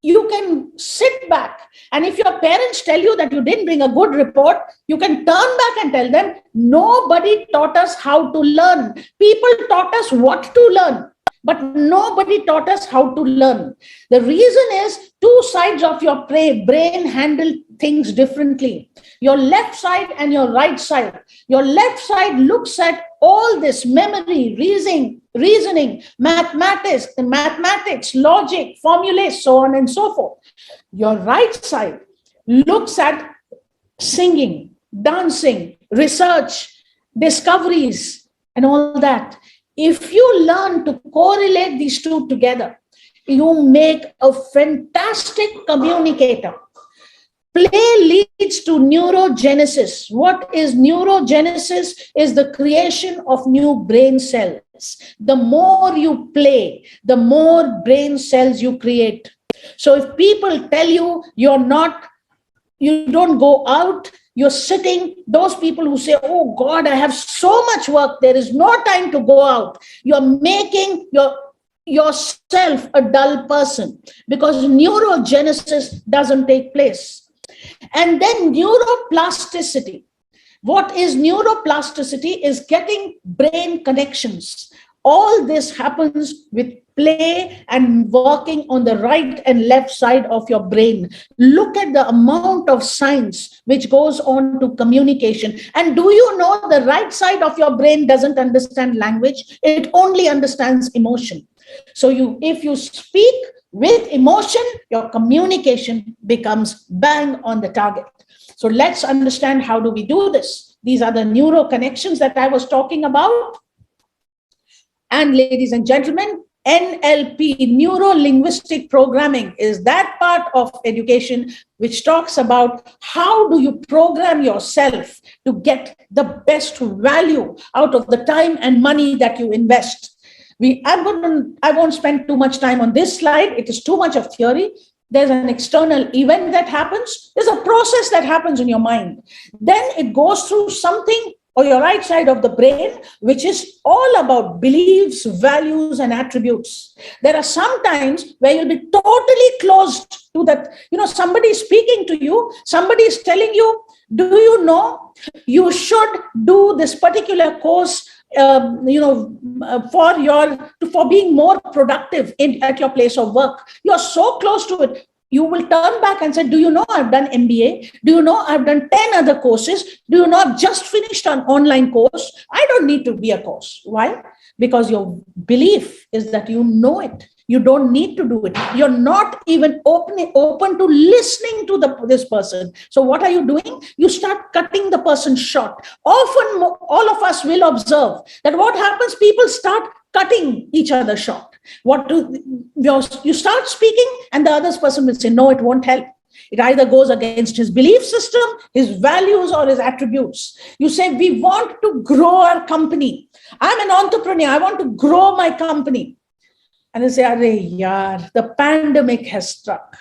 you can sit back, and if your parents tell you that you didn't bring a good report, you can turn back and tell them, nobody taught us how to learn. People taught us what to learn, but nobody taught us how to learn. The reason is two sides of your brain handle things differently. Your left side and your right side. Your left side looks at all this memory, reasoning, mathematics, logic, formulae, so on and so forth. Your right side looks at singing, dancing, research, discoveries, and all that. If you learn to correlate these two together, you make a fantastic communicator. Play leads to neurogenesis. What is neurogenesis? Is the creation of new brain cells. The more you play, the more brain cells you create. So if people tell you you don't go out, you're sitting, those people who say, oh God, I have so much work, there is no time to go out. You're making yourself a dull person because neurogenesis doesn't take place. And then neuroplasticity. What is neuroplasticity? Is getting brain connections. All this happens with play and working on the right and left side of your brain. Look at the amount of science which goes on to communication. And do you know the right side of your brain doesn't understand language? It only understands emotion. So if you speak with emotion, your communication becomes bang on the target. So let's understand, how do we do this? These are the neuro connections that I was talking about. And ladies and gentlemen, NLP, neuro-linguistic programming, is that part of education which talks about how do you program yourself to get the best value out of the time and money that you invest. I won't spend too much time on this slide. It is too much of theory. There's an external event that happens. There's a process that happens in your mind. Then it goes through something, or your right side of the brain, which is all about beliefs, values, and attributes. There are some times where you'll be totally closed to that. Somebody is speaking to you, somebody is telling you, do you know you should do this particular course for being more productive at your place of work. You're so close to it. You will turn back and say, do you know I've done MBA? Do you know I've done 10 other courses? Do you know I've just finished an online course? I don't need to be a course. Why? Because your belief is that you know it. You don't need to do it. You're not even open to listening to this person. So what are you doing? You start cutting the person short. Often, all of us will observe that what happens, people start cutting each other short. You start speaking and the other person will say, no, it won't help. It either goes against his belief system, his values, or his attributes. You say, we want to grow our company. I'm an entrepreneur. I want to grow my company. And they say, the pandemic has struck.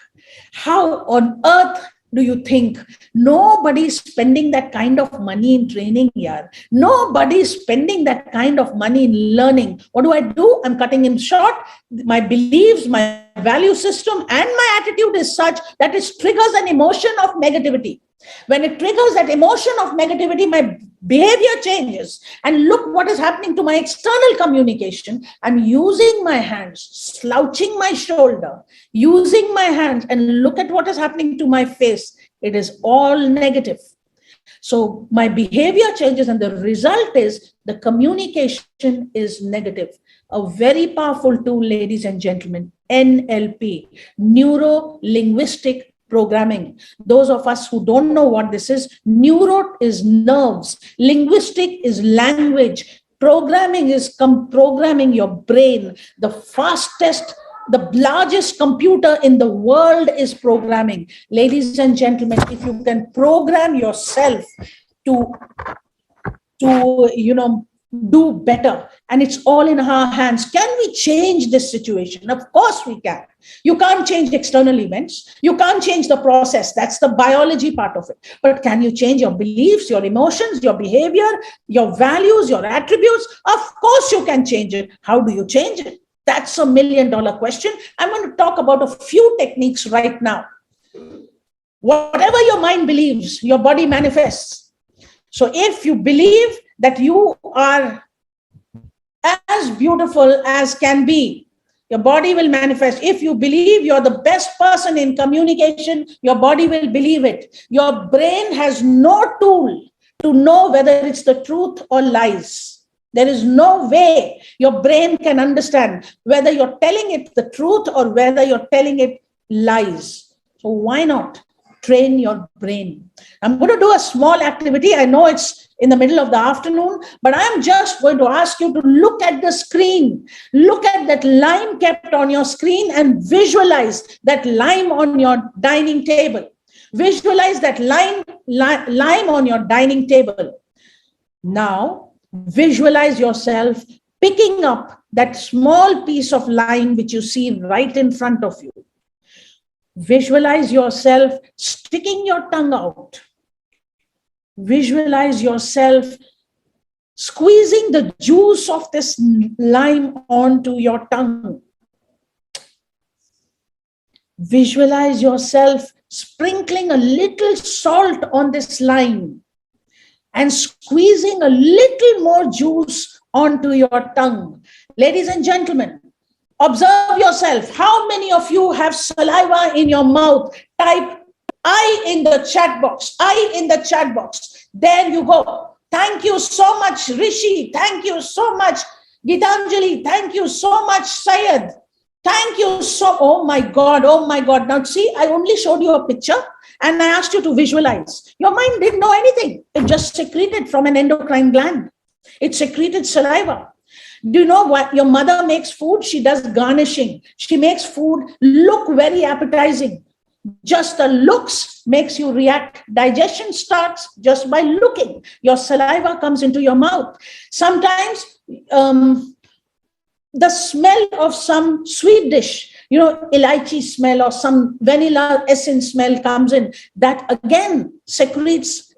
How on earth do you think? Nobody's spending that kind of money in training here. Nobody's spending that kind of money in learning. What do? I'm cutting him short. My beliefs, my value system, and my attitude is such that it triggers an emotion of negativity. When it triggers that emotion of negativity, my behavior changes. And look what is happening to my external communication. I'm using my hands, slouching my shoulder, using my hands, and look at what is happening to my face. It is all negative. So my behavior changes, and the result is the communication is negative. A very powerful tool, ladies and gentlemen, NLP, neuro linguistic programming. Those of us who don't know what this is, neuro is nerves, linguistic is language, programming is programming your brain. The fastest, the largest computer in the world is programming. Ladies and gentlemen, if you can program yourself to do better, and it's all in our hands. Can we change this situation? Of course we can. You can't change external events. You can't change the process. That's the biology part of it. But can you change your beliefs, your emotions, your behavior, your values, your attributes? Of course you can change it. How do you change it? That's $1 million question. I'm going to talk about a few techniques right now. Whatever your mind believes, your body manifests. So if you believe that you are as beautiful as can be, your body will manifest. If you believe you're the best person in communication, your body will believe it. Your brain has no tool to know whether it's the truth or lies. There is no way your brain can understand whether you're telling it the truth or whether you're telling it lies. So why not train your brain? I'm going to do a small activity. I know it's in the middle of the afternoon, but I'm just going to ask you to look at the screen. Look at that line kept on your screen and visualize that line on your dining table. Visualize that line on your dining table. Now, visualize yourself picking up that small piece of line which you see right in front of you. Visualize yourself sticking your tongue out. Visualize yourself squeezing the juice of this lime onto your tongue. Visualize yourself sprinkling a little salt on this lime and squeezing a little more juice onto your tongue. Ladies and gentlemen, observe yourself. How many of you have saliva in your mouth? Type I in the chat box. I in the chat box. There you go. Thank you so much, Rishi. Thank you so much, Gitanjali. Thank you so much, Syed. Thank you so. Oh my God. Oh my God. Now see, I only showed you a picture and I asked you to visualize. Your mind didn't know anything. It just secreted from an endocrine gland. It secreted saliva. Do you know what? Your mother makes food. She does garnishing. She makes food look very appetizing. Just the looks makes you react. Digestion starts just by looking. Your saliva comes into your mouth. Sometimes the smell of some sweet dish, elaichi smell or some vanilla essence smell comes in. That again secretes,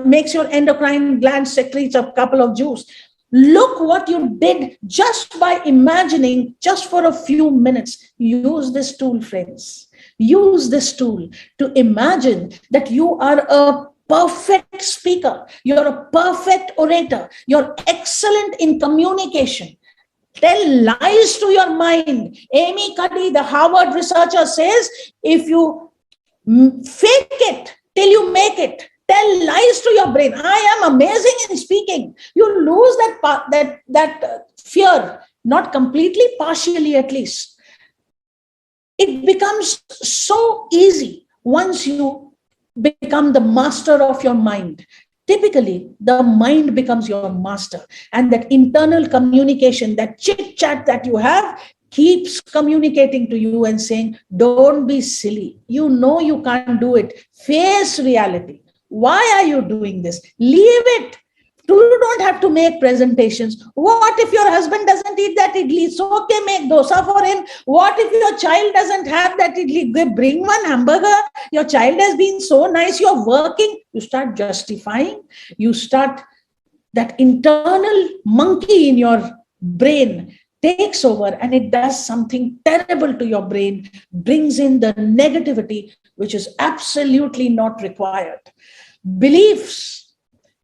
makes your endocrine gland secretes a couple of juice. Look what you did just by imagining, just for a few minutes. Use this tool, friends. Use this tool to imagine that you are a perfect speaker. You're a perfect orator. You're excellent in communication. Tell lies to your mind. Amy Cuddy, the Harvard researcher, says, if you fake it till you make it, tell lies to your brain. I am amazing in speaking. You lose that fear, not completely, partially at least. It becomes so easy once you become the master of your mind. Typically, the mind becomes your master. And that internal communication, that chit-chat that you have, keeps communicating to you and saying, don't be silly. You know you can't do it. Face reality. Why are you doing this? Leave it. You don't have to make presentations. What if your husband doesn't eat that idli? It's okay, make dosa for him. What if your child doesn't have that idli? Bring one hamburger. Your child has been so nice. You're working. You start justifying. You start, that internal monkey in your brain takes over and it does something terrible to your brain, brings in the negativity, which is absolutely not required. Beliefs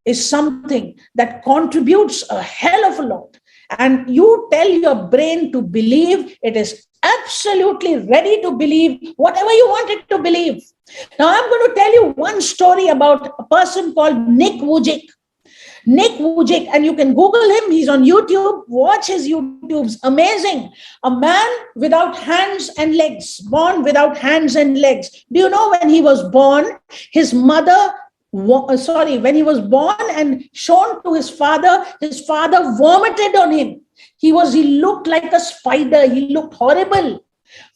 is something that contributes a hell of a lot. And you tell your brain to believe, it is absolutely ready to believe whatever you want it to believe. Now, I'm going to tell you one story about a person called Nick Vujicic. Nick Vujicic, and you can Google him. He's on YouTube. Watch his YouTubes. Amazing. A man without hands and legs, born without hands and legs. Do you know when he was born, his mother, when he was born and shown to his father vomited on him. He looked like a spider. He looked horrible.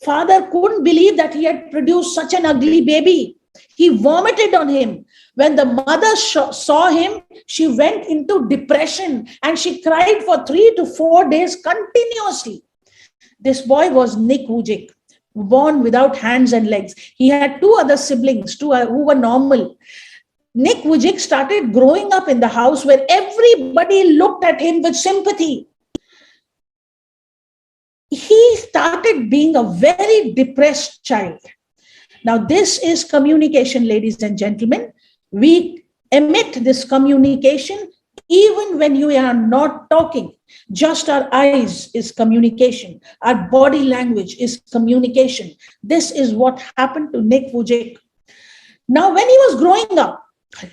Father couldn't believe that he had produced such an ugly baby. He vomited on him. When the mother saw him, she went into depression and she cried for 3 to 4 days continuously. This boy was Nick Vujicic, born without hands and legs. He had 2 other siblings, who were normal. Nick Vujicic started growing up in the house where everybody looked at him with sympathy. He started being a very depressed child. Now, this is communication, ladies and gentlemen. We emit this communication even when you are not talking. Just our eyes is communication. Our body language is communication. This is what happened to Nick Vujicic. Now, when he was growing up,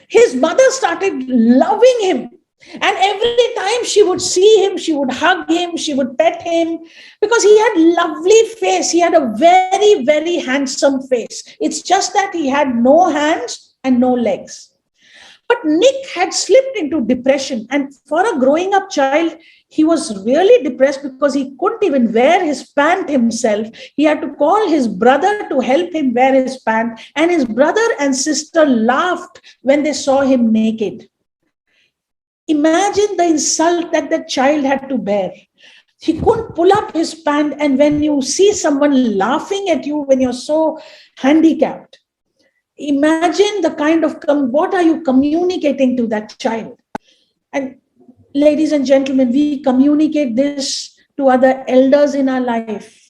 his mother started loving him. And every time she would see him, she would hug him, she would pet him, because he had lovely face. He had a very, very handsome face. It's just that he had no hands and no legs. But Nick had slipped into depression. And for a growing up child, he was really depressed because he couldn't even wear his pant himself. He had to call his brother to help him wear his pant. And his brother and sister laughed when they saw him naked. Imagine the insult that the child had to bear. He couldn't pull up his pant, and when you see someone laughing at you when you're so handicapped, imagine the kind of, what are you communicating to that child? And ladies and gentlemen, we communicate this to other elders in our life.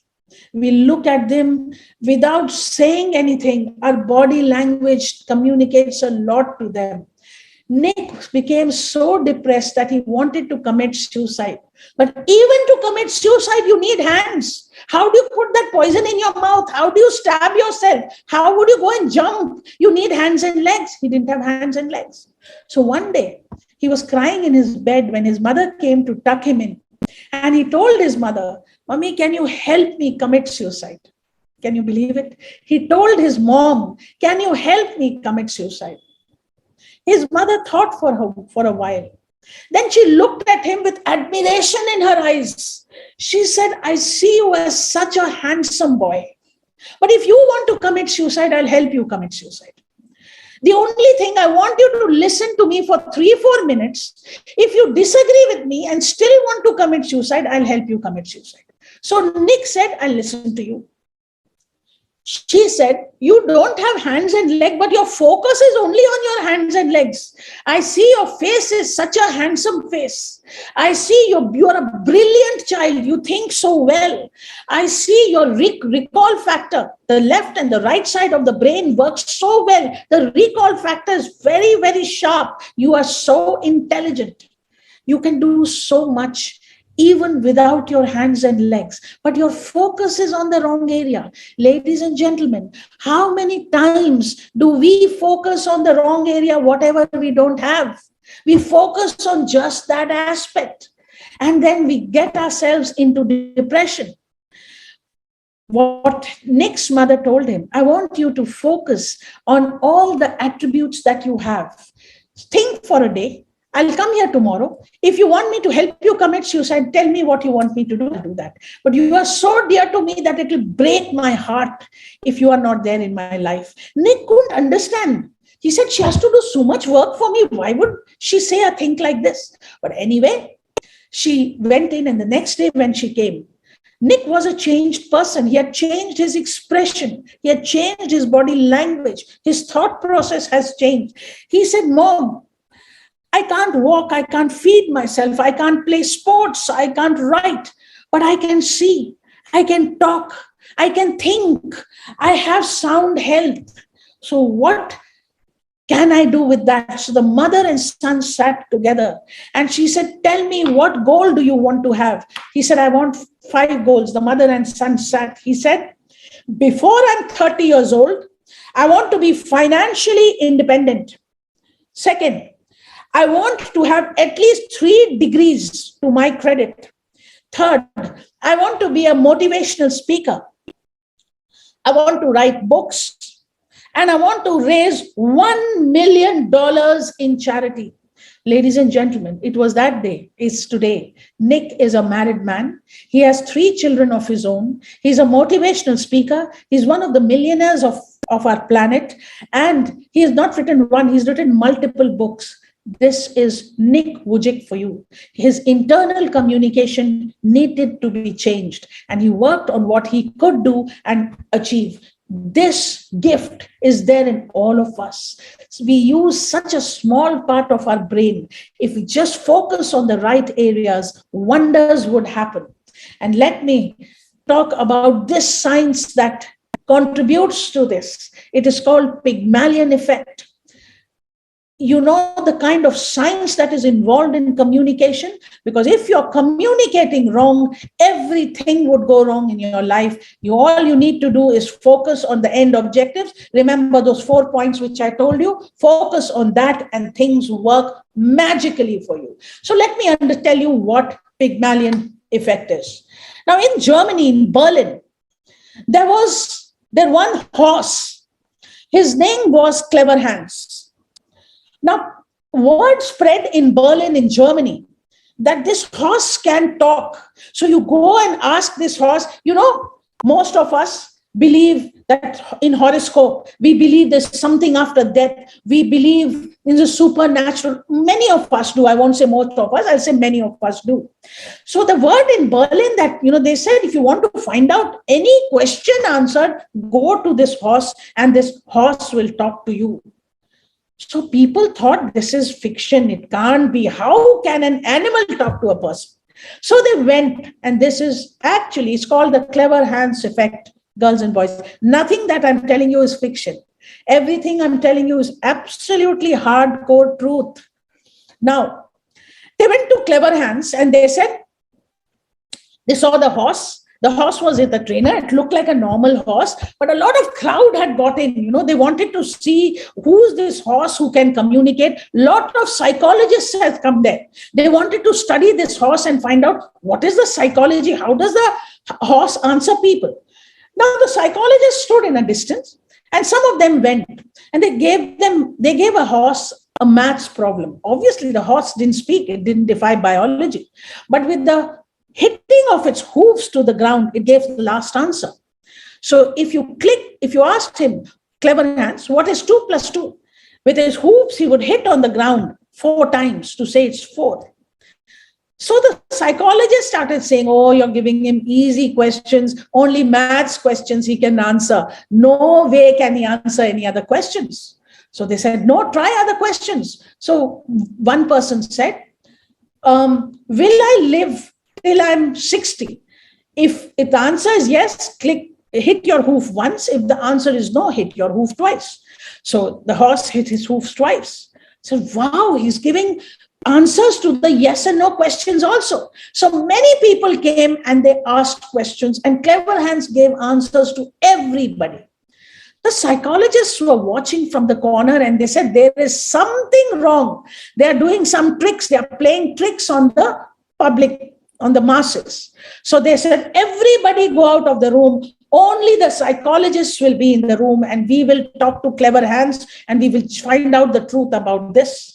We look at them without saying anything. Our body language communicates a lot to them. Nick became so depressed that he wanted to commit suicide. But even to commit suicide, you need hands. How do you put that poison in your mouth? How do you stab yourself? How would you go and jump? You need hands and legs. He didn't have hands and legs. So one day, he was crying in his bed when his mother came to tuck him in. And he told his mother, "Mommy, can you help me commit suicide?" Can you believe it? He told his mom, "Can you help me commit suicide?" His mother thought for a while. Then she looked at him with admiration in her eyes. She said, "I see you as such a handsome boy. But if you want to commit suicide, I'll help you commit suicide. The only thing, I want you to listen to me for 3-4 minutes. If you disagree with me and still want to commit suicide, I'll help you commit suicide." So Nick said, "I'll listen to you." She said, "You don't have hands and legs, but your focus is only on your hands and legs. I see your face is such a handsome face. I see you're a brilliant child. You think so well. I see your recall factor. The left and the right side of the brain works so well. The recall factor is very, very sharp. You are so intelligent. You can do so much even without your hands and legs, but your focus is on the wrong area." Ladies and gentlemen, how many times do we focus on the wrong area, whatever we don't have? We focus on just that aspect, and then we get ourselves into depression. What Nick's mother told him, "I want you to focus on all the attributes that you have. Think for a day. I'll come here tomorrow. If you want me to help you commit suicide, tell me what you want me to do. I'll do that. But you are so dear to me that it will break my heart if you are not there in my life." Nick couldn't understand. He said, she has to do so much work for me. Why would she say a thing like this? But anyway, she went in, and the next day when she came, Nick was a changed person. He had changed his expression. He had changed his body language. His thought process has changed. He said, Mom, I can't walk. I can't feed myself. I can't play sports. I can't write, but I can see. I can talk. I can think. I have sound health. So what can I do with that? So the mother and son sat together, and she said, tell me, what goal do you want to have? He said, I want 5 goals. The mother and son sat. He said, before I'm 30 years old, I want to be financially independent. Second, I want to have at least 3 degrees to my credit. Third, I want to be a motivational speaker. I want to write books. And I want to raise $1 million in charity. Ladies and gentlemen, it was that day. It's today. Nick is a married man. He has 3 children of his own. He's a motivational speaker. He's one of the millionaires of our planet. And he has not written one, he's written multiple books. This is Nick Vujicic for you. His internal communication needed to be changed, and he worked on what he could do and achieve. This gift is there in all of us. We use such a small part of our brain. If we just focus on the right areas, wonders would happen. And let me talk about this science that contributes to this. It is called Pygmalion effect. You know the kind of science that is involved in communication, because if you're communicating wrong, everything would go wrong in your life. All you need to do is focus on the end objectives. Remember those 4 points which I told you, focus on that and things work magically for you. So let me tell you what Pygmalion effect is. Now in Germany, in Berlin, there one horse. His name was Clever Hans. Now, word spread in Berlin, in Germany, that this horse can talk. So you go and ask this horse, most of us believe that in horoscope, we believe there's something after death. We believe in the supernatural. Many of us do. I won't say most of us, I'll say many of us do. So the word in Berlin that, they said, if you want to find out any question answered, go to this horse and this horse will talk to you. So people thought this is fiction. It can't be. How can an animal talk to a person? So they went, and this is actually, it's called the Clever Hans effect, girls and boys. Nothing that I'm telling you is fiction. Everything I'm telling you is absolutely hardcore truth. Now, they went to Clever Hans and they said, they saw the horse. The horse was with the trainer. It looked like a normal horse, but a lot of crowd had got in. They wanted to see who's this horse who can communicate. Lot of psychologists have come there. They wanted to study this horse and find out what is the psychology. How does the horse answer people? Now the psychologists stood in a distance, and some of them went and they gave a horse a maths problem. Obviously, the horse didn't speak. It didn't defy biology, but with the hitting of its hooves to the ground, it gave the last answer. So if you asked him, Clever Hans, what is 2 plus 2? With his hooves, he would hit on the ground 4 times to say it's 4. So the psychologist started saying, oh, you're giving him easy questions, only maths questions he can answer. No way can he answer any other questions. So they said, no, try other questions. So one person said, will I live till I'm 60? If the answer is yes, hit your hoof once. If the answer is no, hit your hoof twice. So the horse hit his hoofs twice. So wow, he's giving answers to the yes and no questions also. So many people came and they asked questions, and Clever Hans gave answers to everybody. The psychologists were watching from the corner and they said, there is something wrong. They are doing some tricks. They are playing tricks on the public, on the masses. So they said, everybody go out of the room. Only the psychologists will be in the room, and we will talk to Clever Hans and we will find out the truth about this.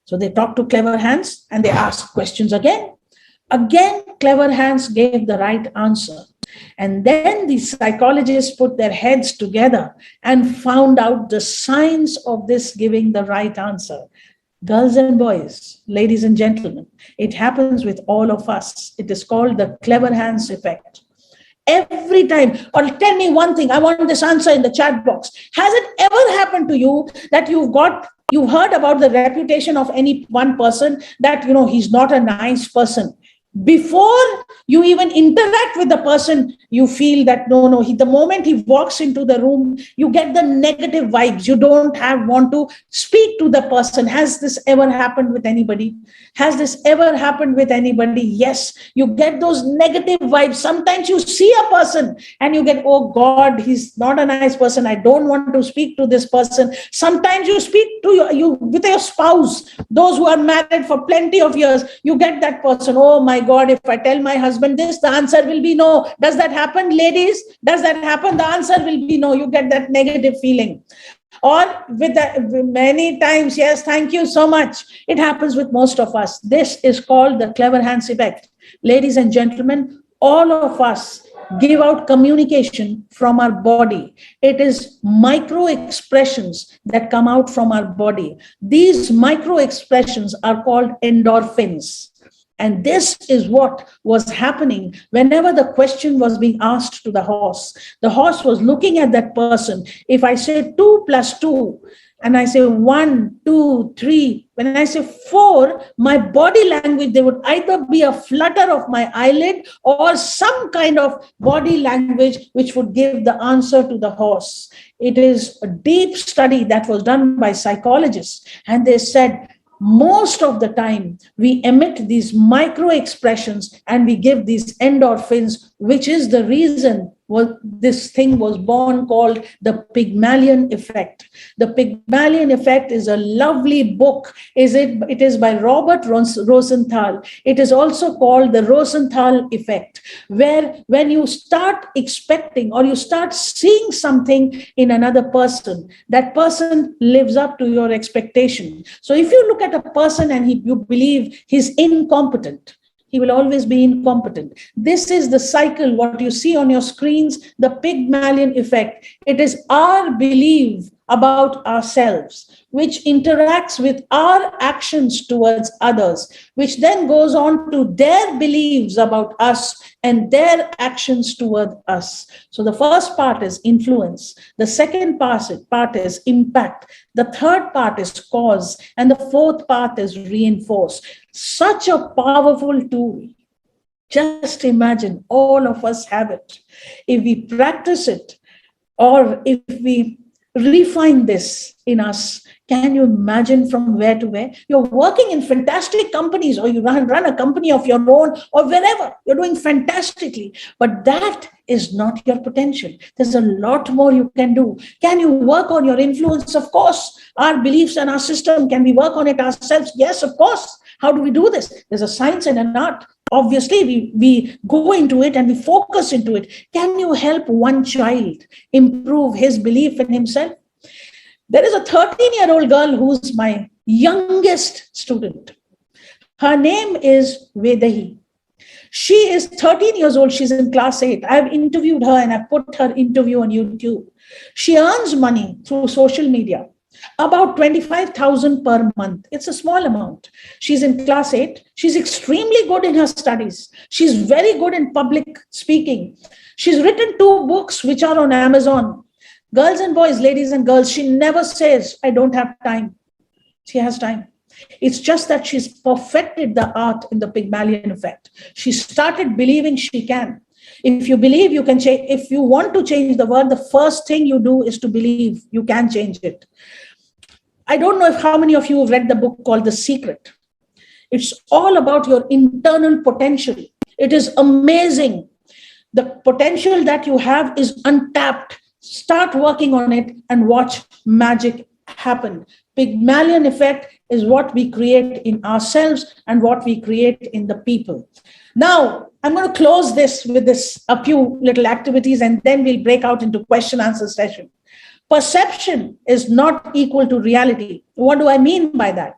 So they talked to Clever Hans and they asked questions again. Again, Clever Hans gave the right answer. And then the psychologists put their heads together and found out the science of this giving the right answer. Girls and boys, ladies and gentlemen, it happens with all of us. It is called the clever hands effect. Every time, or tell me one thing, I want this answer in the chat box. Has it ever happened to you that you heard about the reputation of any one person that, he's not a nice person? Before you even interact with the person, you feel that the moment he walks into the room, you get the negative vibes. You don't want to speak to the person. Has this ever happened with anybody? Has this ever happened with anybody? Yes, you get those negative vibes. Sometimes you see a person and you get, oh God, he's not a nice person. I don't want to speak to this person. Sometimes you speak to you with your spouse, those who are married for plenty of years, you get that person, oh my God, if I tell my husband this, the answer will be no. Does that happen, ladies? Does that happen? The answer will be no. You get that negative feeling. Or many times, yes, thank you so much. It happens with most of us. This is called the clever hands effect. Ladies and gentlemen, all of us give out communication from our body. It is micro expressions that come out from our body. These micro expressions are called endorphins. And this is what was happening whenever the question was being asked to the horse. The horse was looking at that person. If I say 2 + 2, and I say 1, 2, 3, when I say 4, my body language, there would either be a flutter of my eyelid or some kind of body language which would give the answer to the horse. It is a deep study that was done by psychologists, and they said, most of the time, we emit these micro expressions and we give these endorphins, which is the reason this thing was born called the Pygmalion effect. The Pygmalion effect is a lovely book. It is by Robert Rosenthal. It is also called the Rosenthal effect, where when you start expecting or you start seeing something in another person, that person lives up to your expectation. So if you look at a person and you believe he's incompetent, he will always be incompetent. This is the cycle, what you see on your screens, the Pygmalion effect. It is our belief about ourselves, which interacts with our actions towards others, which then goes on to their beliefs about us and their actions toward us. So the first part is influence. The second part is impact. The third part is cause. And the fourth part is reinforce. Such a powerful tool. Just imagine all of us have it. If we practice it, or if we refine this in us, can you imagine from where to where? You're working in fantastic companies, or you run a company of your own, or wherever, you're doing fantastically, but that is not your potential. There's a lot more you can do. Can you work on your influence? Of course. Our beliefs and our system, can we work on it ourselves? Yes, of course. How do we do this? There's a science and an art. Obviously, we go into it and we focus into it. Can you help one child improve his belief in himself? There is a 13-year-old girl who's my youngest student. Her name is Vedahi. She is 13 years old. She's in class 8. I've interviewed her and I put her interview on YouTube. She earns money through social media, about 25,000 per month. It's a small amount. She's in class 8. She's extremely good in her studies. She's very good in public speaking. She's written 2 books which are on Amazon. Girls and boys, ladies and girls, she never says, I don't have time. She has time. It's just that she's perfected the art in the Pygmalion effect. She started believing she can. If you believe you can change, if you want to change the world, the first thing you do is to believe you can change it. I don't know how many of you have read the book called The Secret. It's all about your internal potential. It is amazing. The potential that you have is untapped. Start working on it and watch magic happen. Pygmalion effect is what we create in ourselves and what we create in the people. Now, I'm going to close this with a few little activities, and then we'll break out into question answer session. Perception is not equal to reality. What do I mean by that?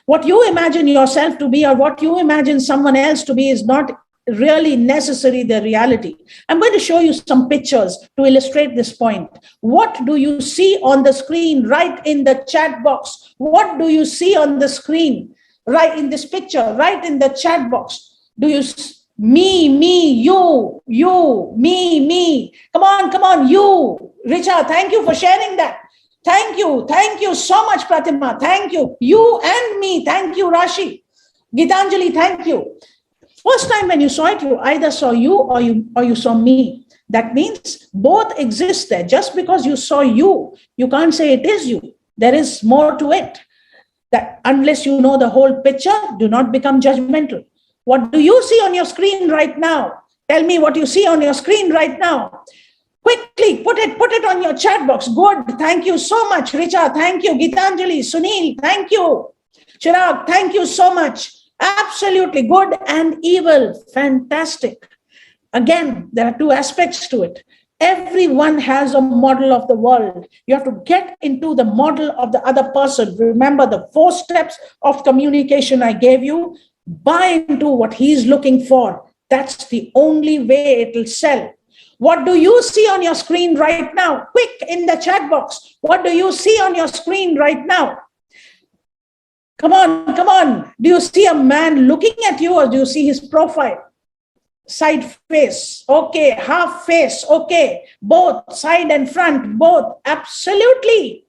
What you imagine yourself to be or what you imagine someone else to be is not really necessary the reality. I'm going to show you some pictures to illustrate this point. What do you see on the screen? Right in the chat box. What do you see on the screen? Right in this picture, right in the chat box. Do you me, you, me. Come on, you. Richa, thank you for sharing that. Thank you so much, Pratima. Thank you. You and me. Thank you, Rashi. Gitanjali, thank you. First time when you saw it, you either saw you or you saw me. That means both exist there. Just because you saw you can't say it is you. There is more to it. That unless you know the whole picture, do not become judgmental. What do you see on your screen right now? Tell me what you see on your screen right now. Quickly, put it on your chat box. Good. Thank you so much. Richa, thank you. Gitanjali, Sunil, thank you. Chirag, thank you so much. Absolutely. Good and evil. Fantastic. Again, there are two aspects to it. Everyone has a model of the world. You have to get into the model of the other person. Remember the 4 steps of communication I gave you. Buy into what he's looking for. That's the only way it will sell. What do you see on your screen right now? Quick, in the chat box. What do you see on your screen right now? Come on. Do you see a man looking at you, or do you see his profile? Side face. Okay. Half face. Okay. Both. Side and front. Both. Absolutely.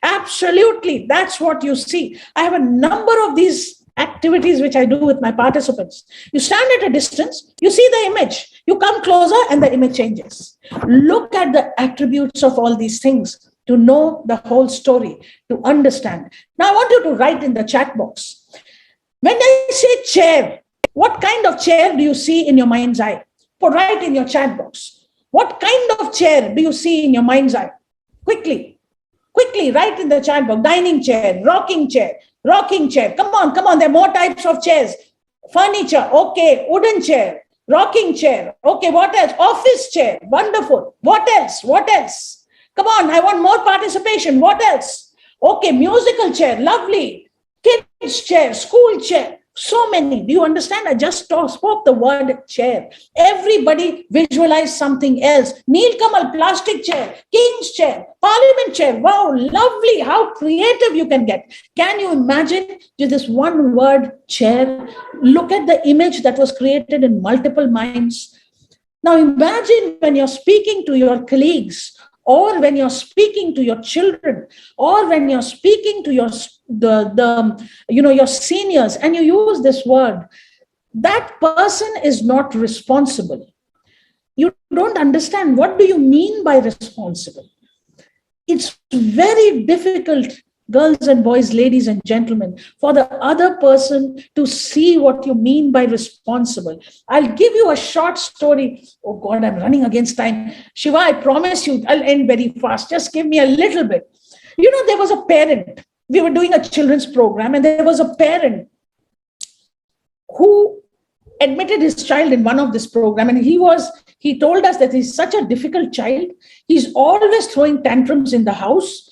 That's what you see. I have a number of these activities which I do with my participants. You stand at a distance, you see the image, you come closer and the image changes. Look at the attributes of all these things to know the whole story, to understand. Now I want you to write in the chat box. When I say chair, what kind of chair do you see in your mind's eye? Put right in your chat box. What kind of chair do you see in your mind's eye? Quickly, write in the chat box. Dining chair, rocking chair. Come on. There are more types of chairs. Furniture, okay. Wooden chair, rocking chair. Okay, what else? Office chair, wonderful. What else? Come on, I want more participation. What else? Okay, musical chair, lovely. Kids chair, school chair. So many. Do you understand? I just spoke the word chair. Everybody visualize something else. Neel Kamal, plastic chair, king's chair, parliament chair. Wow, lovely. How creative you can get. Can you imagine just this one word chair? Look at the image that was created in multiple minds. Now imagine when you're speaking to your colleagues, or when you're speaking to your children, or when you're speaking to your seniors, and you use this word, that person is not responsible. You don't understand. What do you mean by responsible? It's very difficult, girls and boys, ladies and gentlemen, for the other person to see what you mean by responsible. I'll give you a short story. Oh God, I'm running against time. Shiva, I promise you, I'll end very fast. Just give me a little bit. There was a parent. We were doing a children's program, and there was a parent who admitted his child in one of this program, and he told us that he's such a difficult child. He's always throwing tantrums in the house.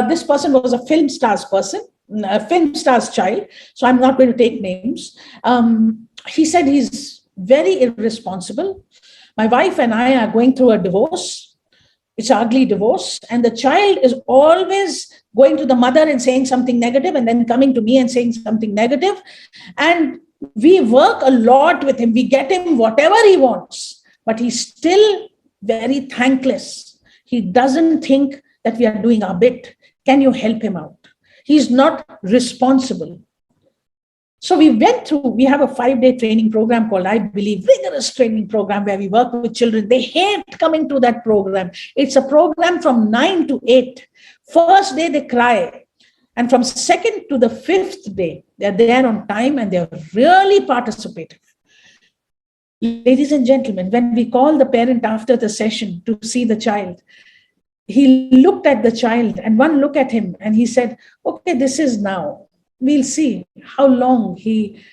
This person was a film star's child, so I'm not going to take names. He said he's very irresponsible. My wife and I are going through a divorce. It's an ugly divorce, and the child is always going to the mother and saying something negative, and then coming to me and saying something negative. And we work a lot with him. We get him whatever he wants, but he's still very thankless. He doesn't think that we are doing our bit. Can you help him out? He's not responsible. So we have a 5-day training program called, I believe, rigorous training program, where we work with children. They hate coming to that program. It's a program from 9 to 8. First day they cry. And from 2nd to the 5th day, they're there on time and they're really participative. Ladies and gentlemen, when we call the parent after the session to see the child, he looked at the child, and one look at him, and he said, okay, this is now. We'll see how long he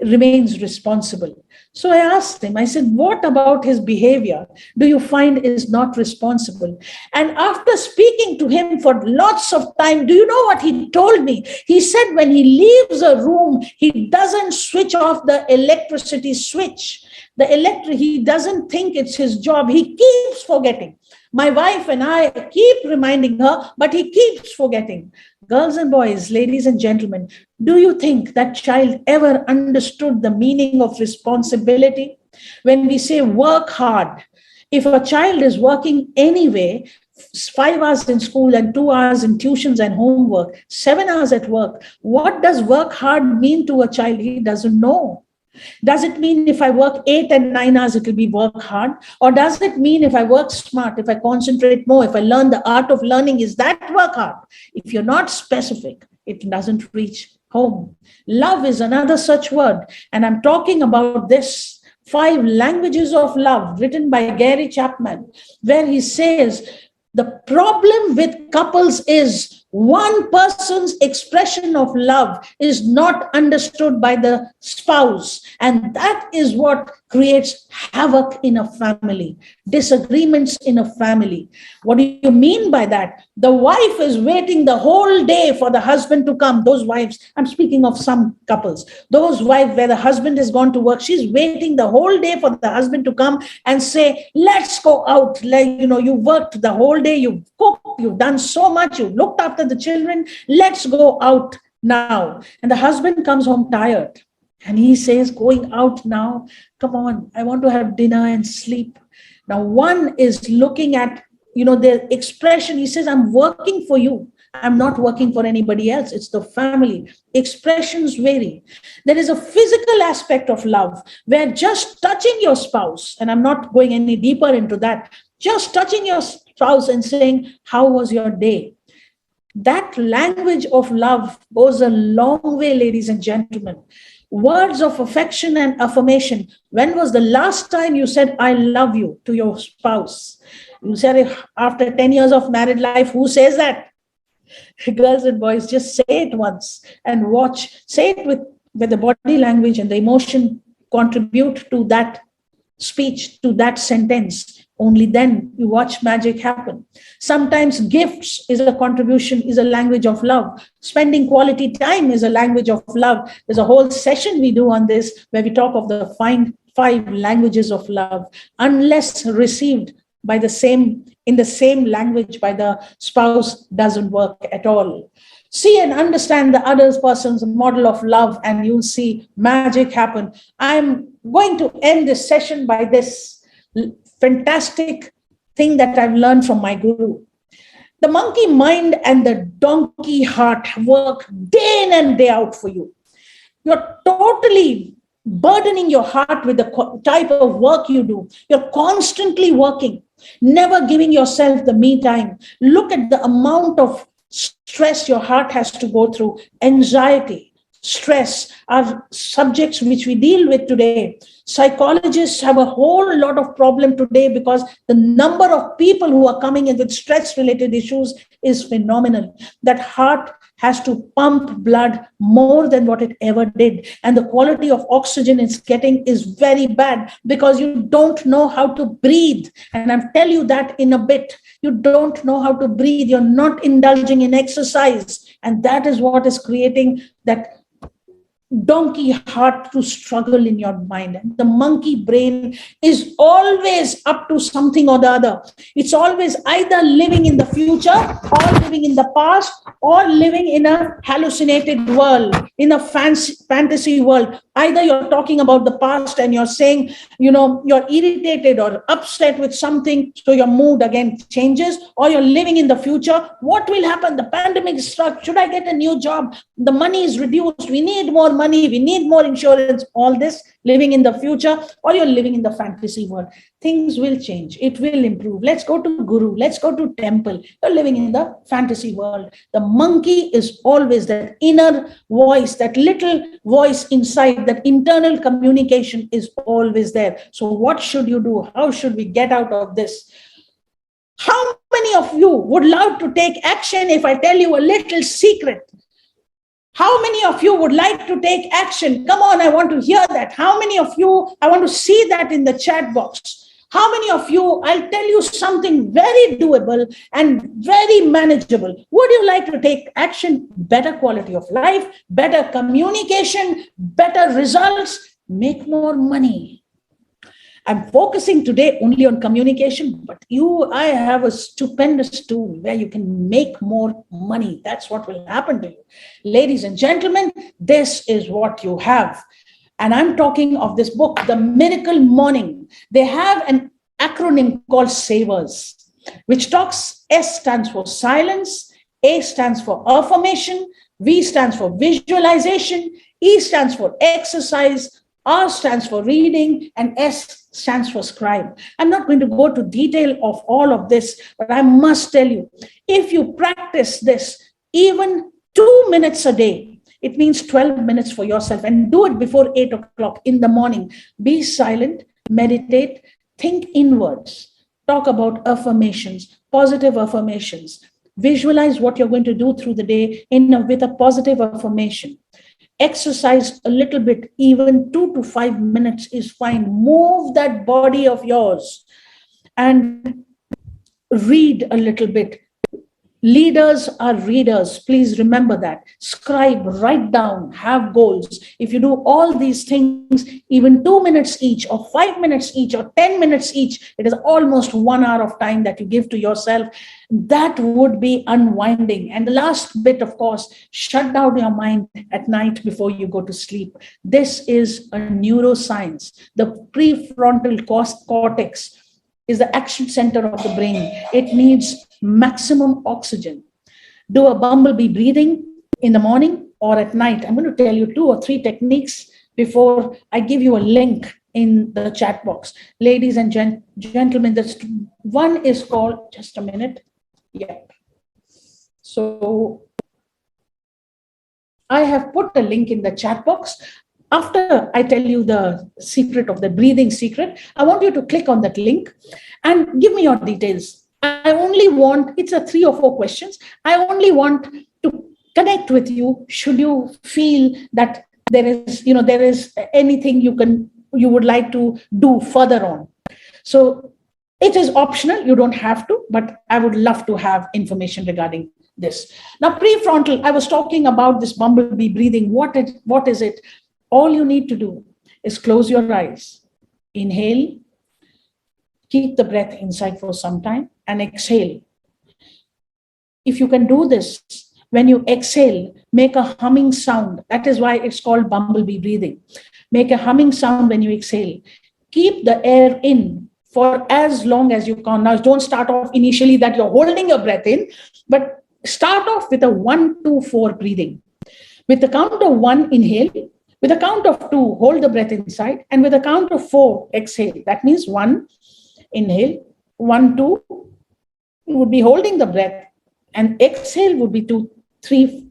remains responsible. So I asked him, I said, what about his behavior do you find is not responsible? And after speaking to him for lots of time, do you know what he told me? He said when he leaves a room, he doesn't switch off the electricity switch. The electric, he doesn't think it's his job. He keeps forgetting. My wife and I keep reminding her, but he keeps forgetting. Girls and boys, ladies and gentlemen, do you think that child ever understood the meaning of responsibility? When we say work hard, if a child is working anyway, 5 hours in school and 2 hours in tuitions and homework, 7 hours at work, what does work hard mean to a child? He doesn't know. Does it mean if I work 8 and 9 hours, it will be work hard? Or does it mean if I work smart, if I concentrate more, if I learn the art of learning, is that work hard? If you're not specific, it doesn't reach home. Love is another such word. And I'm talking about this 5 languages of love written by Gary Chapman, where he says, the problem with couples is one person's expression of love is not understood by the spouse. And that is what creates havoc in a family, disagreements in a family. What do you mean by that? The wife is waiting the whole day for the husband to come. Those wives, I'm speaking of some couples, those wives where the husband has gone to work, she's waiting the whole day for the husband to come and say, let's go out. Like, you worked the whole day, you've cooked, you've done so much, you've looked after the children, let's go out now. And the husband comes home tired. And he says, going out now, come on, I want to have dinner and sleep. Now, one is looking at, the expression. He says, I'm working for you. I'm not working for anybody else. It's the family. Expressions vary. There is a physical aspect of love where just touching your spouse, and I'm not going any deeper into that, just touching your spouse and saying, how was your day? That language of love goes a long way, ladies and gentlemen. Words of affection and affirmation. When was the last time you said, I love you to your spouse? You said it after 10 years of married life. Who says that? Girls and boys, just say it once and watch. Say it with the body language and the emotion contribute to that speech, to that sentence. Only then you watch magic happen. Sometimes gifts is a contribution, is a language of love. Spending quality time is a language of love. There's a whole session we do on this where we talk of the 5 languages of love. Unless received by in the same language by the spouse, doesn't work at all. See and understand the other person's model of love and you'll see magic happen. I'm going to end this session by this fantastic thing that I've learned from my guru. The monkey mind and the donkey heart work day in and day out for you. You're totally burdening your heart with the type of work you do. You're constantly working, never giving yourself the me time. Look at the amount of stress your heart has to go through. Anxiety, stress are subjects which we deal with today. Psychologists have a whole lot of problem today because the number of people who are coming in with stress-related issues is phenomenal. That heart has to pump blood more than what it ever did. And the quality of oxygen it's getting is very bad because you don't know how to breathe. And I'll tell you that in a bit. You don't know how to breathe. You're not indulging in exercise. And that is what is creating that donkey heart to struggle in your mind. And the monkey brain is always up to something or the other. It's always either living in the future or living in the past or living in a hallucinated world, in a fantasy world. Either you're talking about the past and you're saying, you're irritated or upset with something, so your mood again changes, or you're living in the future. What will happen? The pandemic struck. Should I get a new job? The money is reduced. We need more money. We need more insurance. All this living in the future, or you're living in the fantasy world. Things will change. It will improve. Let's go to guru. Let's go to temple. You're living in the fantasy world. The monkey is always that inner voice, that little voice inside, that internal communication is always there. So what should you do? How should we get out of this? How many of you would love to take action if I tell you a little secret? How many of you would like to take action? Come on, I want to hear that. How many of you, I want to see that in the chat box. How many of you, I'll tell you something very doable and very manageable. Would you like to take action? Better quality of life, better communication, better results, make more money. I'm focusing today only on communication, but I have a stupendous tool where you can make more money. That's what will happen to you. Ladies and gentlemen, this is what you have. And I'm talking of this book, The Miracle Morning. They have an acronym called SAVERS, which talks, S stands for silence, A stands for affirmation, V stands for visualization, E stands for exercise, R stands for reading, and S stands for scribe. I'm not going to go to detail of all of this, but I must tell you, if you practice this even 2 minutes a day, it means 12 minutes for yourself, and do it before 8 o'clock in the morning. Be silent, meditate, think inwards, talk about affirmations, positive affirmations. Visualize what you're going to do through the day with a positive affirmation. Exercise a little bit, even 2 to 5 minutes is fine. Move that body of yours and read a little bit. Leaders are readers. Please remember that. Scribe, write down, have goals. If you do all these things, even 2 minutes each, or 5 minutes each, or 10 minutes each, it is almost 1 hour of time that you give to yourself. That would be unwinding. And the last bit, of course, shut down your mind at night before you go to sleep. This is a neuroscience. The prefrontal cortex is the action center of the brain. It needs maximum oxygen. Do a bumblebee breathing in the morning or at night. I'm going to tell you 2 or 3 techniques before I give you a link in the chat box. Ladies and gentlemen, this one is called, just a minute. Yeah. So I have put a link in the chat box. After I tell you the secret of the breathing secret, I want you to click on that link and give me your details. I only want, it's a 3 or 4 questions. I only want to connect with you should you feel that there is anything you would like to do further on. So it is optional, you don't have to, but I would love to have information regarding this. Now, prefrontal, I was talking about this bumblebee breathing. What is it? All you need to do is close your eyes, inhale, keep the breath inside for some time, and exhale. If you can do this, when you exhale, make a humming sound. That is why it's called bumblebee breathing. Make a humming sound when you exhale. Keep the air in for as long as you can. Now, don't start off initially that you're holding your breath in, but start off with a 1, 2, 4 breathing. With the count of 1, inhale. With a count of 2, hold the breath inside. And with a count of 4, exhale. That means 1, inhale. 1, 2, you would be holding the breath. And exhale would be 2, 3,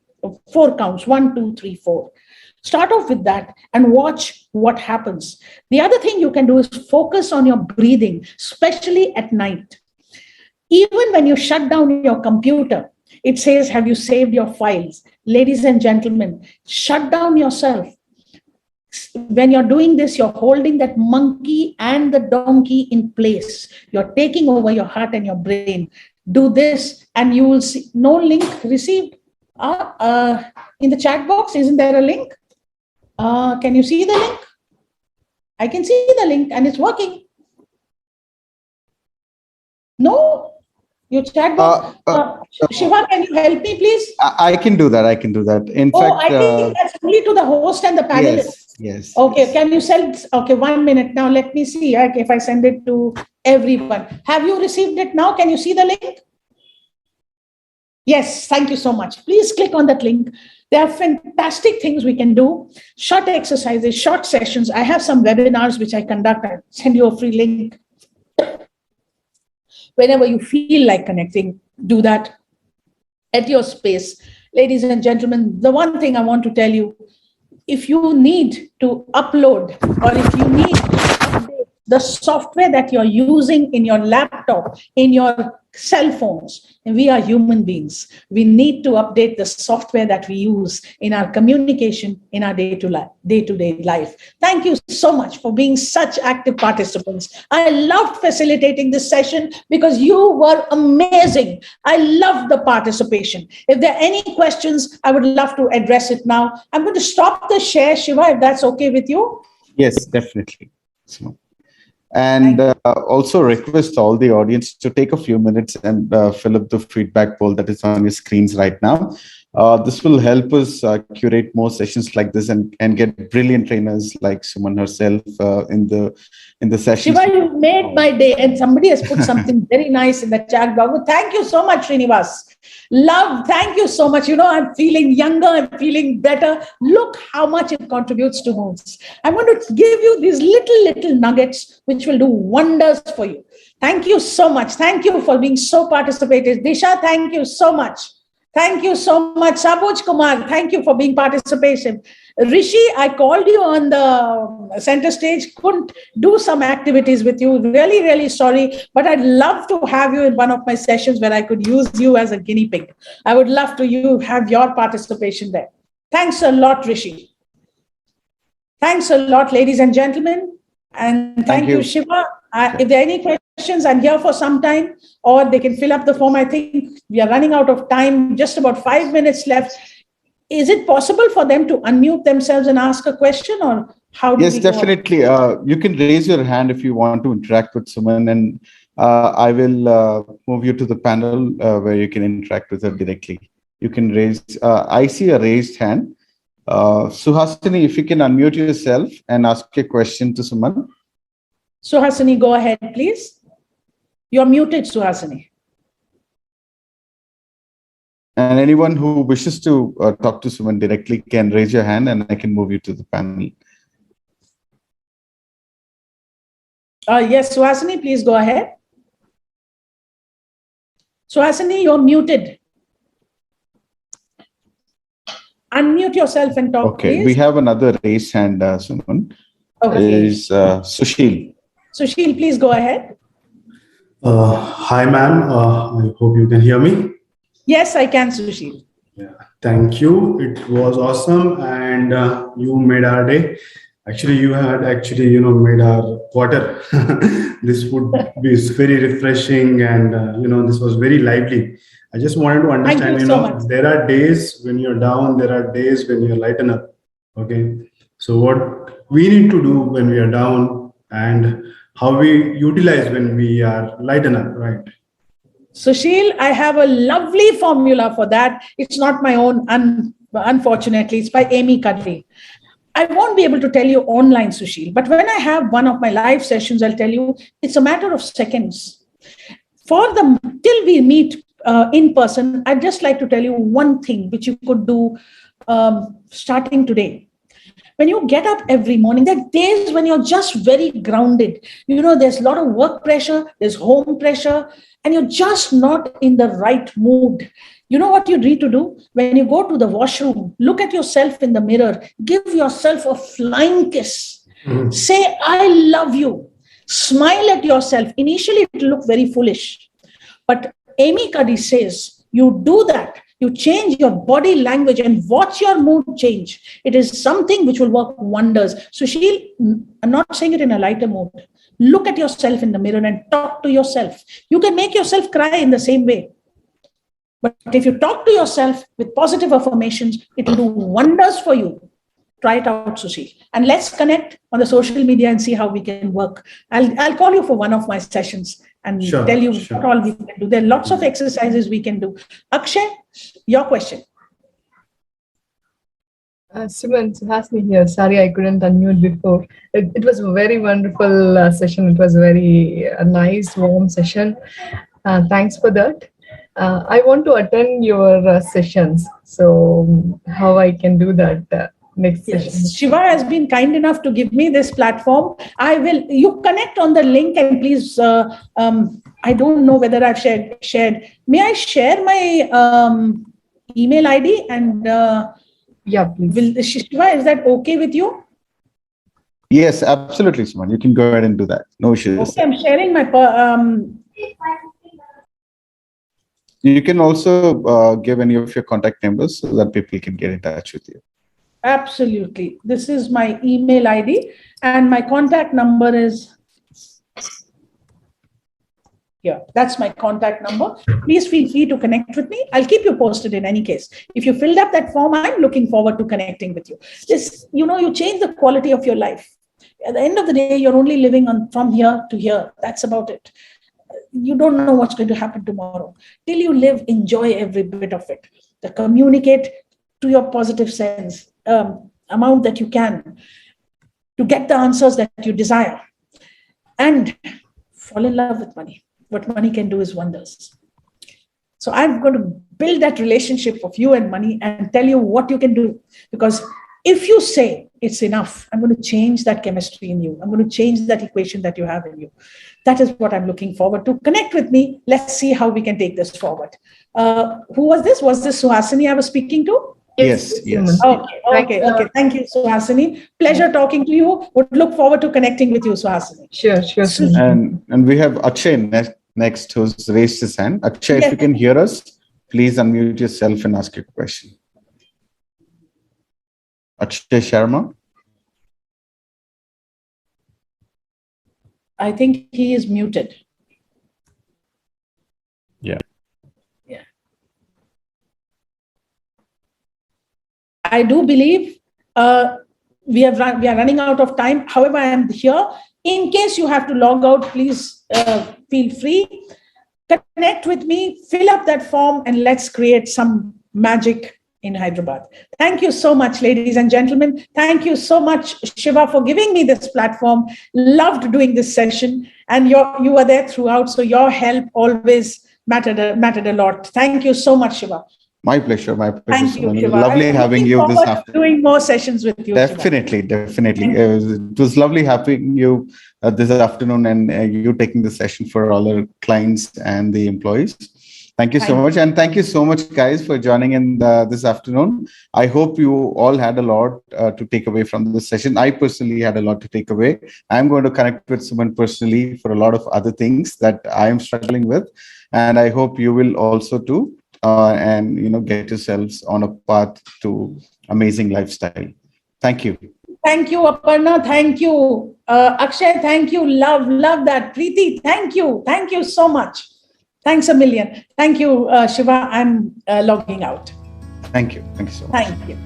4 counts. 1, 2, 3, 4. Start off with that and watch what happens. The other thing you can do is focus on your breathing, especially at night. Even when you shut down your computer, it says, have you saved your files? Ladies and gentlemen, shut down yourself. When you're doing this, you're holding that monkey and the donkey in place. You're taking over your heart and your brain. Do this and you will see. No link received in the chat box. Isn't there a link? Can you see the link? I can see the link and it's working. No? Your chat box. Shiva, can you help me, please? I can do that. In fact, I think that's only to the host and the panelists. Yes. Okay, yes. Can you send? Okay, 1 minute. Now let me see if I send it to everyone. Have you received it now? Can you see the link? Yes, thank you so much. Please click on that link. There are fantastic things we can do. Short exercises, short sessions. I have some webinars which I conduct. I'll send you a free link. Whenever you feel like connecting, do that at your space. Ladies and gentlemen, the one thing I want to tell you, if you need to upload or if you need to update the software that you're using in your laptop, in your cell phones, and we are human beings, we need to update the software that we use in our communication, in our day-to-day life. Thank you so much for being such active participants. I loved facilitating this session because you were amazing. I loved the participation. If there are any questions, I would love to address it now. I'm going to stop the share, Shiva, if that's okay with you. Yes, definitely. So, And also request all the audience to take a few minutes and fill up the feedback poll that is on your screens right now. This will help us curate more sessions like this and get brilliant trainers like Suman herself in the sessions. Shiva, you made my day, and somebody has put something very nice in the chat box. Thank you so much, Srinivas. Love, thank you so much. I'm feeling younger, I'm feeling better. Look how much it contributes to moods. I'm going to give you these little nuggets which will do wonders for you. Thank you so much. Thank you for being so participative. Disha, thank you so much. Thank you so much. Sabuj Kumar, thank you for being participative. Rishi, I called you on the center stage, couldn't do some activities with you. Really, really sorry. But I'd love to have you in one of my sessions where I could use you as a guinea pig. I would love to have your participation there. Thanks a lot, Rishi. Thanks a lot, ladies and gentlemen. And thank you, Shiva. If there are any questions, I'm here for some time, or they can fill up the form. I think we are running out of time, just about 5 minutes left. Is it possible for them to unmute themselves and ask a question, or how do Yes, definitely. You can raise your hand if you want to interact with someone, and I will move you to the panel where you can interact with her directly. You can raise, I see a raised hand. Suhasini, if you can unmute yourself and ask a question to someone. Suhasini, go ahead, please. You're muted, Suhasini. And anyone who wishes to talk to someone directly can raise your hand and I can move you to the panel. Yes, Suhasini, please go ahead. Suhasini, you're muted. Unmute yourself and talk, okay, please. We have another raised hand, Suman. Okay. Is Sushil. Sushil, please go ahead. Hi, ma'am. I hope you can hear me. Yes, I can, Sushil. Yeah, thank you. It was awesome, and you made our day. Actually, you had made our quarter. This would be very refreshing, and this was very lively. I just wanted to understand. There are days when you're down. There are days when you're lighten up. Okay, so what we need to do when we are down, and how we utilize when we are lighten up, right? Sushil, I have a lovely formula for that. It's not my own, unfortunately. It's by Amy Cudley. I won't be able to tell you online, Sushil, but when I have one of my live sessions, I'll tell you it's a matter of seconds. Till we meet in person, I'd just like to tell you one thing which you could do starting today. When you get up every morning, there are days when you're just very grounded. There's a lot of work pressure, there's home pressure, and you're just not in the right mood. You know what you need to do? When you go to the washroom, look at yourself in the mirror, give yourself a flying kiss. Mm-hmm. Say, I love you. Smile at yourself. Initially, it will look very foolish. But Amy Cuddy says, you do that. You change your body language and watch your mood change. It is something which will work wonders. Sushil, I'm not saying it in a lighter mood. Look at yourself in the mirror and talk to yourself. You can make yourself cry in the same way. But if you talk to yourself with positive affirmations, it will do wonders for you. Try it out, Sushil. And let's connect on the social media and see how we can work. I'll call you for one of my sessions and tell you what all we can do. There are lots of exercises we can do. Akshay, your question. Suhasini here. Sorry, I couldn't unmute before. It was a very wonderful session. It was a nice, warm session. Thanks for that. I want to attend your sessions. So how I can do that next session? Shiva has been kind enough to give me this platform. You connect on the link and please, I don't know whether I've shared. May I share my email ID and yeah, please. Shiva, is that okay with you? Yes, absolutely, Suman. You can go ahead and do that. No issues. Okay, I'm sharing my you can also give any of your contact numbers so that people can get in touch with you. Absolutely. This is my email ID and my contact number is here. That's my contact number. Please feel free to connect with me. I'll keep you posted in any case. If you filled up that form, I'm looking forward to connecting with you. You change the quality of your life. At the end of the day, you're only living on from here to here. That's about it. You don't know what's going to happen tomorrow. Till you live, enjoy every bit of it. Communicate to your positive sense, amount that you can, to get the answers that you desire. And fall in love with money. What money can do is wonders. So I'm going to build that relationship of you and money and tell you what you can do. Because if you say it's enough, I'm going to change that chemistry in you. I'm going to change that equation that you have in you. That is what I'm looking forward to. Connect with me. Let's see how we can take this forward. Who was this? Was this Suhasini I was speaking to? Yes. Okay. Thank you, Suhasini. Pleasure talking to you. Would look forward to connecting with you, Suhasini. Sure. And we have Akshay next who's raised his hand. Akshay, if you can hear us, please unmute yourself and ask your question. Akshay Sharma. I think he is muted. Yeah. I do believe we are running out of time. However, I am here. In case you have to log out, please feel free. Connect with me, fill up that form, and let's create some magic in Hyderabad. Thank you so much, ladies and gentlemen. Thank you so much, Shiva, for giving me this platform. Loved doing this session, and you were there throughout, so your help always mattered a lot. Thank you so much, Shiva. My pleasure. Thank you, Shiva. Lovely having you this afternoon. Doing more sessions with you. Definitely. It was lovely having you this afternoon and you taking the session for all our clients and the employees. Thank you so much. And thank you so much, guys, for joining in this afternoon. I hope you all had a lot to take away from this session. I personally had a lot to take away. I'm going to connect with someone personally for a lot of other things that I am struggling with. And I hope you will also too. And get yourselves on a path to amazing lifestyle. Thank you. Thank you, Aparna. Thank you, Akshay. Thank you. Love that. Preeti, thank you so much. Thanks a million. Thank you, Shiva. I'm logging out. Thank you so much. Thank you.